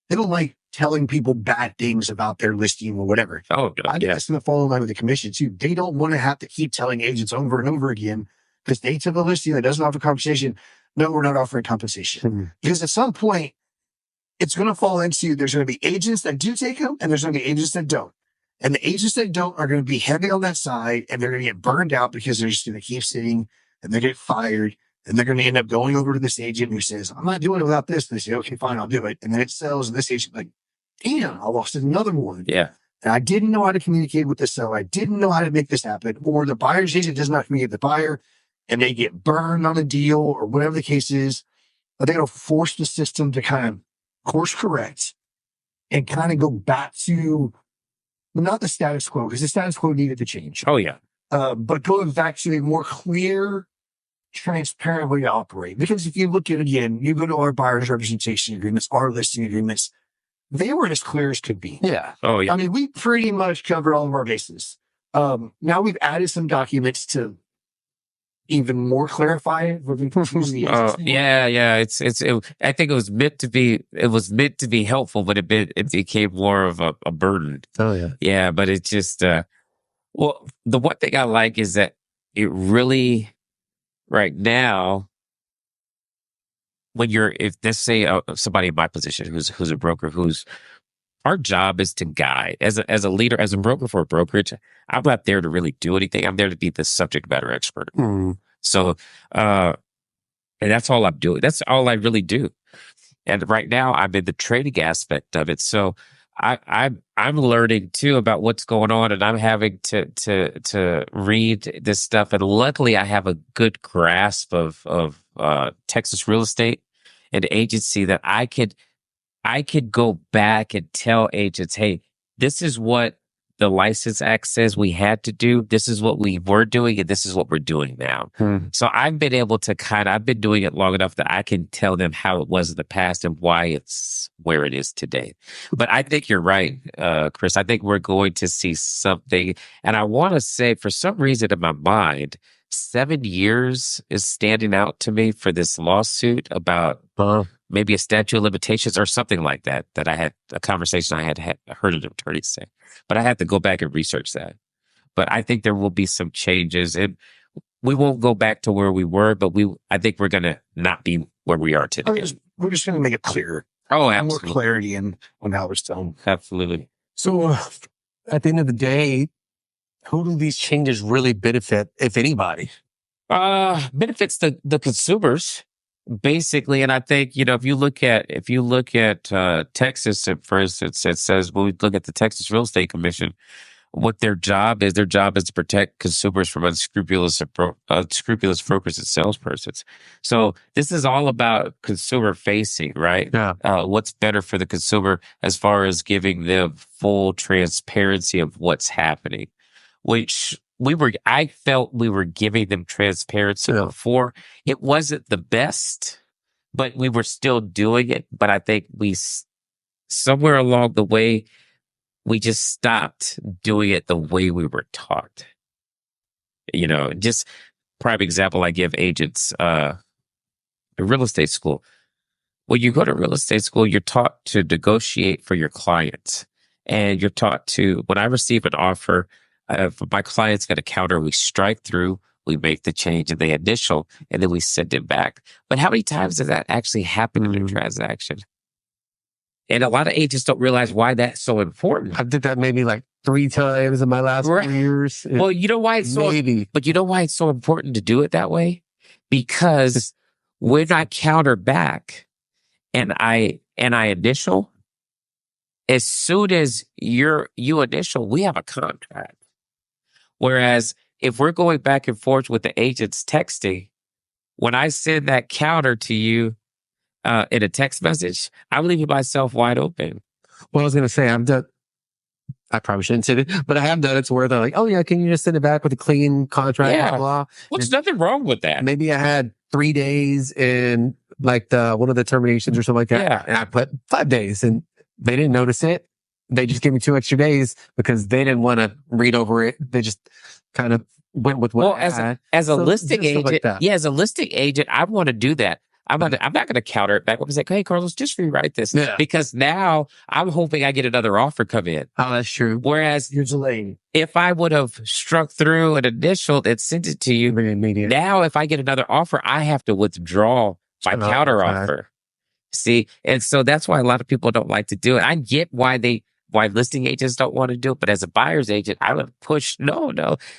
They don't like telling people bad things about their listing or whatever. Oh, God, I think that's going to fall in line with the commission too. They don't want to have to keep telling agents over and over again because they took a listing that doesn't offer compensation. No, we're not offering compensation. Because at some point, it's going to fall into, there's going to be agents that do take them and there's going to be agents that don't. And the agents that don't are going to be heavy on that side and they're going to get burned out because they're just going to keep sitting and they get fired. And they're going to end up going over to this agent who says, I'm not doing it without this. And they say, okay, fine, I'll do it. And then it sells. And this agent like, damn, I lost another one. Yeah. And I didn't know how to communicate with the seller. I didn't know how to make this happen. Or the buyer's agent does not communicate with the buyer and they get burned on a deal or whatever the case is. But they're going to force the system to kind of course correct and kind of go back to not the status quo, because the status quo needed to change. Oh, yeah. But going back to a more clear, transparent way to operate. Because if you look at, again, you go to our buyer's representation agreements, our listing agreements, they were as clear as could be. Yeah. Oh, yeah. I mean, we pretty much covered all of our bases. Now we've added some documents to even more clarify it. Yeah. I think it was meant to be helpful, but it became more of a burden. Oh, yeah. Yeah, but it just, well, the one thing I like is that it really, right now, if let's say somebody in my position who's a broker, our job is to guide as a leader, as a broker for a brokerage. I'm not there to really do anything. I'm there to be the subject matter expert. So, and that's all I'm doing. That's all I really do. And right now I'm in the trading aspect of it. So I'm learning too about what's going on, and I'm having to read this stuff. And luckily, I have a good grasp of Texas real estate and agency that I could go back and tell agents, hey, this is what the License Act says we had to do. This is what we were doing, and this is what we're doing now. So I've been able to I've been doing it long enough that I can tell them how it was in the past and why it's where it is today. But I think you're right, Chris. I think we're going to see something. And I want to say, for some reason in my mind, 7 years is standing out to me for this lawsuit about maybe a statute of limitations or something like that I had a conversation I had heard an attorney say. But I had to go back and research that. But I think there will be some changes. And we won't go back to where we were, but I think we're going to not be where we are today. We're just going to make it clearer. Oh, absolutely. More clarity on how it's done. Absolutely. So at the end of the day, who do these changes really benefit, if anybody? Benefits the consumers, basically. And I think, if you look at Texas, for instance, it says, when we look at the Texas Real Estate Commission, what their job is to protect consumers from unscrupulous brokers and salespersons. So this is all about consumer facing, right? Yeah. What's better for the consumer as far as giving them full transparency of what's happening, which I felt we were giving them transparency before. It wasn't the best, but we were still doing it. But I think somewhere along the way, we just stopped doing it the way we were taught. Just prime example I give agents, in real estate school. When you go to real estate school, you're taught to negotiate for your clients. And you're taught to, when I receive an offer, if my client's got a counter, we strike through, we make the change in the initial, and then we send it back. But how many times does that actually happen in a transaction? And a lot of agents don't realize why that's so important. I did that maybe like 3 times in my last 4 years. Well, you know why it's but you know why it's so important to do it that way? Because when I counter back and I initial, as soon as you initial, we have a contract. Whereas if we're going back and forth with the agents texting, when I send that counter to you in a text message, I'm leaving myself wide open. Well, I was going to say, I probably shouldn't say it, but I have done it to where they're like, oh yeah, can you just send it back with a clean contract? Yeah. Blah, blah. Well, there's nothing wrong with that. Maybe I had 3 days in like one of the terminations or something like that. Yeah. And I put 5 days and they didn't notice it. They just gave me 2 extra days because they didn't want to read over it. They just kind of went with what I had. As a So, listing just stuff like agent, that. as a listing agent, I want to do that. I'm not going to counter it back. I'm like, hey, Carlos, just rewrite this. Yeah. Because now I'm hoping I get another offer come in. Oh, that's true. Whereas You're delaying. if I would have struck through an initial and sent it to you, Very immediate. now if I get another offer, I have to withdraw my Oh, counter okay. offer. See? And so that's why a lot of people don't like to do it. I get why listing agents don't want to do it, but as a buyer's agent, I would push no,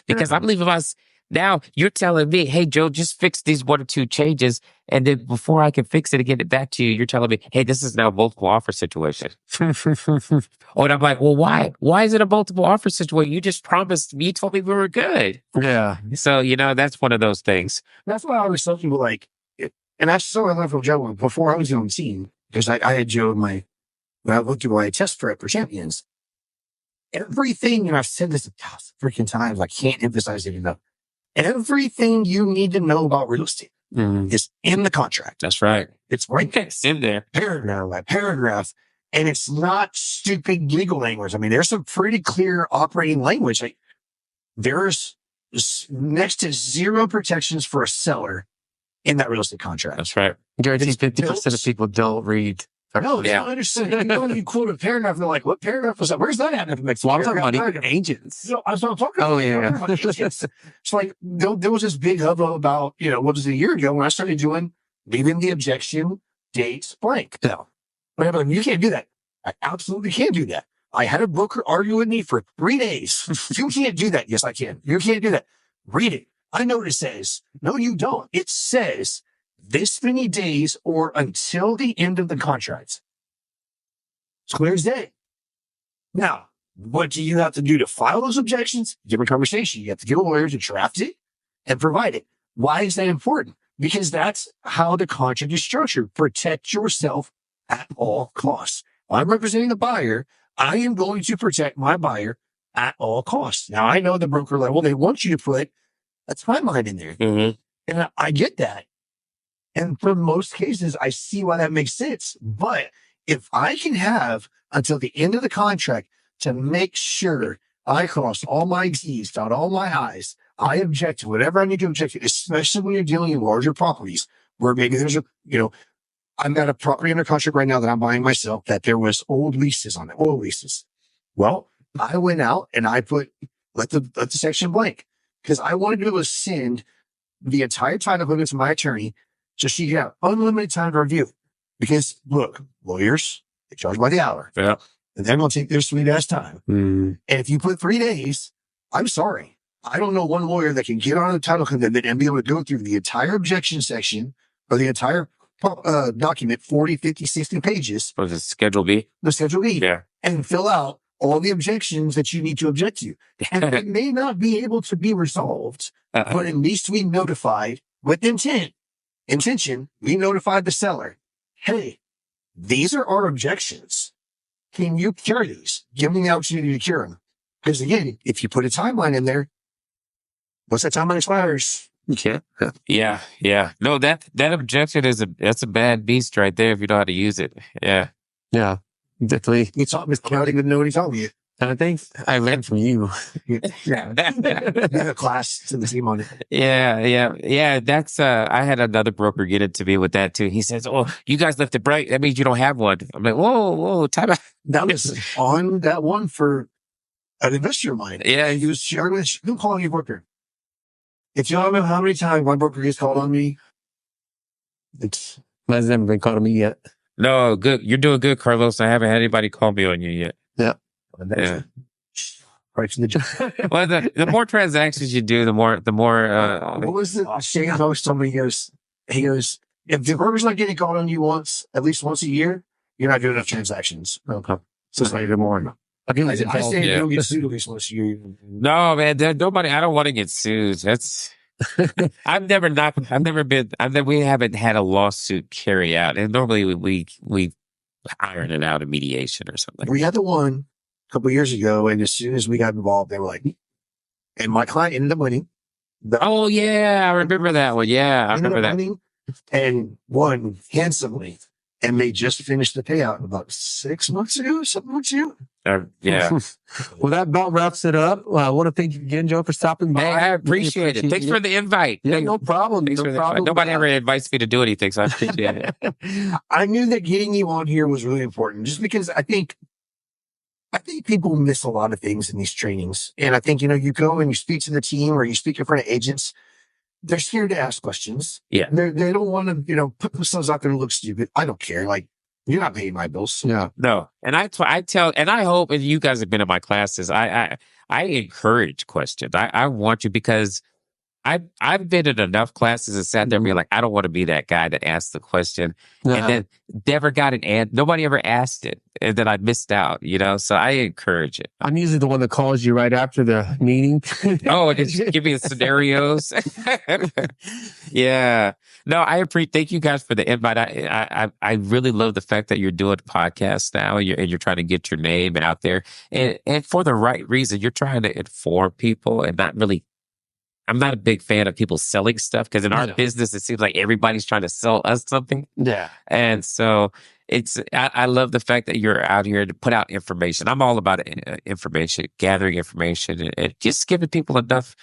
because I'm leaving us. Now you're telling me, hey, Joe, just fix these 1 or 2 changes. And then before I can fix it and get it back to you, you're telling me, hey, this is now a multiple offer situation. Oh, and I'm like, well, why? Why is it a multiple offer situation? You just promised me, you told me we were good. Yeah. So, that's one of those things. That's why I always tell people and that's so I learned from Joe before I was on the team, because I had Joe when I looked at my test prep for champions. Everything, and I've said this 1,000 freaking times, I can't emphasize it enough. Everything you need to know about real estate is in the contract. That's right. It's right there. It's in there. Paragraph by paragraph. And it's not stupid legal language. I mean, there's some pretty clear operating language. Like, there's next to zero protections for a seller in that real estate contract. That's right. Guarantee It's 50% of people don't read. No, it's not understood. You know, you quote a paragraph, they're like, what paragraph was that? Where's that at? Well, I'm talking about agents. So, that's what I'm talking about. Oh, yeah. I'm talking about agents. It's like, there was this big hubbub about, what was it, a year ago when I started leaving the objection dates blank. No. But I'm like, you can't do that. I absolutely can't do that. I had a broker argue with me for 3 days. You can't do that. Yes, I can. You can't do that. Read it. I know what it says. No, you don't. It says this many days or until the end of the contract. It's clear as day. Now, what do you have to do to file those objections? Different conversation. You have to get a lawyer to draft it and provide it. Why is that important? Because that's how the contract is structured. Protect yourself at all costs. I'm representing the buyer. I am going to protect my buyer at all costs. Now, I know the broker level, they want you to put a timeline in there. Mm-hmm. And I get that. And for most cases, I see why that makes sense. But if I can have until the end of the contract to make sure I cross all my T's, dot all my I's, I object to whatever I need to object to, especially when you're dealing in larger properties where maybe there's I've got a property under contract right now that I'm buying myself that there was old leases on it, old leases. Well, I went out and I let the section blank because I wanted to be able to send the entire title over to my attorney so she could have unlimited time to review. Because look, lawyers, they charge by the hour. Yeah. And they're going to take their sweet ass time. Mm. And if you put 3 days, I'm sorry. I don't know one lawyer that can get on a title commitment and be able to go through the entire objection section or the entire document, 40, 50, 60 pages. Was it Schedule B? The Schedule B. Yeah. And fill out all the objections that you need to object to. And it may not be able to be resolved, but at least we notified with intention, we notified the seller, hey, these are our objections. Can you cure these? Give me the opportunity to cure them. Because again, if you put a timeline in there, once that timeline expires, you can't. Yeah. No, that objection that's a bad beast right there if you know how to use it. Yeah. Yeah, definitely. You taught me counting and know what he's telling you. And I think I learned from you. Yeah. You have a class to the team on it. Yeah. That's I had another broker get it to me with that too. He says, "Oh, you guys left it bright. That means you don't have one." I'm like, "Whoa, time out." That was on that one for an investor of mine. Yeah. He was sharing with him calling your broker. If you don't know how many times my broker gets called on me, It's has never been called on me yet. No, good. You're doing good, Carlos. I haven't had anybody call me on you yet. Yeah. Yeah. Right to the job. Well, the more transactions you do, the more What was it? Shane host somebody he goes, if the broker's not getting called on you at least once a year, you're not doing enough transactions. Okay. So it's like the more. I say Yeah. don't get sued at least once a year. No, man, nobody. I don't want to get sued. That's. We haven't had a lawsuit carry out, and normally we iron it out in mediation or something. We had the one a couple of years ago, and as soon as we got involved, they were like, and my client ended up winning. Oh yeah, I remember that one. Yeah, I remember that. Winning and won handsomely. And they just finished the payout about 6 months ago, 7 months ago. Yeah. Well, that about wraps it up. I want to thank you again, Joe, for stopping by. Hey, I appreciate it. Thanks for the invite. Yeah, no problem. Thanks No for the problem. invite. Nobody ever invites me to do anything, so I appreciate it. I knew that getting you on here was really important, just because I think people miss a lot of things in these trainings. And I think, you go and you speak to the team or you speak in front of agents. They're scared to ask questions. Yeah. They don't want to, put themselves out there and look stupid. I don't care. Like, you're not paying my bills. Yeah. No. And I tell, and I hope, and you guys have been in my classes, I encourage questions. I want you, because I've been in enough classes and sat there and be like, I don't want to be that guy that asked the question and then never got an answer. Nobody ever asked it, and then I missed out, So I encourage it. I'm usually the one that calls you right after the meeting. Oh, and just give me the scenarios. Yeah. No, thank you guys for the invite. I really love the fact that you're doing podcasts now, and you're trying to get your name out there, and for the right reason. You're trying to inform people, and not really. I'm not a big fan of people selling stuff, because in our business, it seems like everybody's trying to sell us something. Yeah. And so I love the fact that you're out here to put out information. I'm all about information, gathering information, and just giving people enough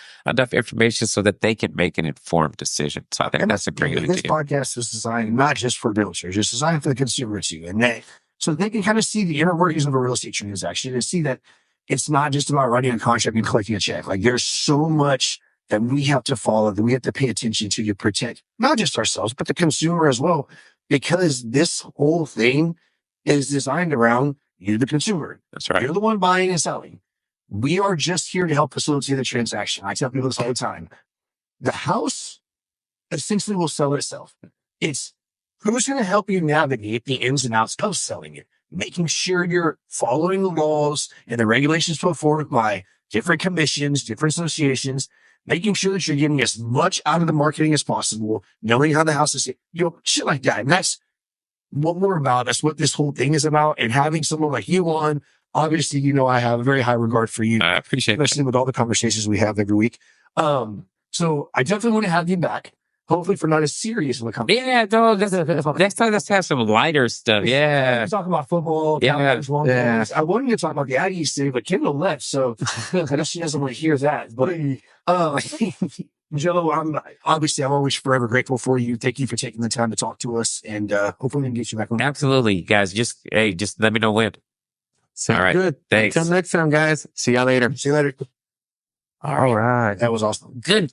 information so that they can make an informed decision. So I think that's a great idea. This podcast is designed not just for realtors, it's designed for the consumer too. And so they can kind of see the inner workings of a real estate transaction and see that it's not just about writing a contract and collecting a check. Like, there's so much that we have to follow, that we have to pay attention to protect not just ourselves, but the consumer as well, because this whole thing is designed around you, the consumer. That's right. You're the one buying and selling. We are just here to help facilitate the transaction. I tell people this all the time. The house essentially will sell itself. It's who's going to help you navigate the ins and outs of selling it, making sure you're following the laws and the regulations put forward by different commissions, different associations, making sure that you're getting as much out of the marketing as possible, knowing how the house is, shit like that. And that's what we're about. That's what this whole thing is about. And having someone like you on, obviously, I have a very high regard for you. I appreciate that. Especially with all the conversations we have every week. So I definitely want to have you back. Hopefully for not as serious of a conversation. Yeah, no, next time let's have some lighter stuff. Yeah. Talk about football. Yeah. I wanted to talk about the Aggies today, but Kendall left, so I know she doesn't want to hear that. But Joe, I'm always forever grateful for you. Thank you for taking the time to talk to us, and hopefully we can get you back on. Absolutely, guys. Just let me know when. Sounds all right. Good. Thanks. Until next time, guys. See y'all later. See you later. All right. That was awesome. Good.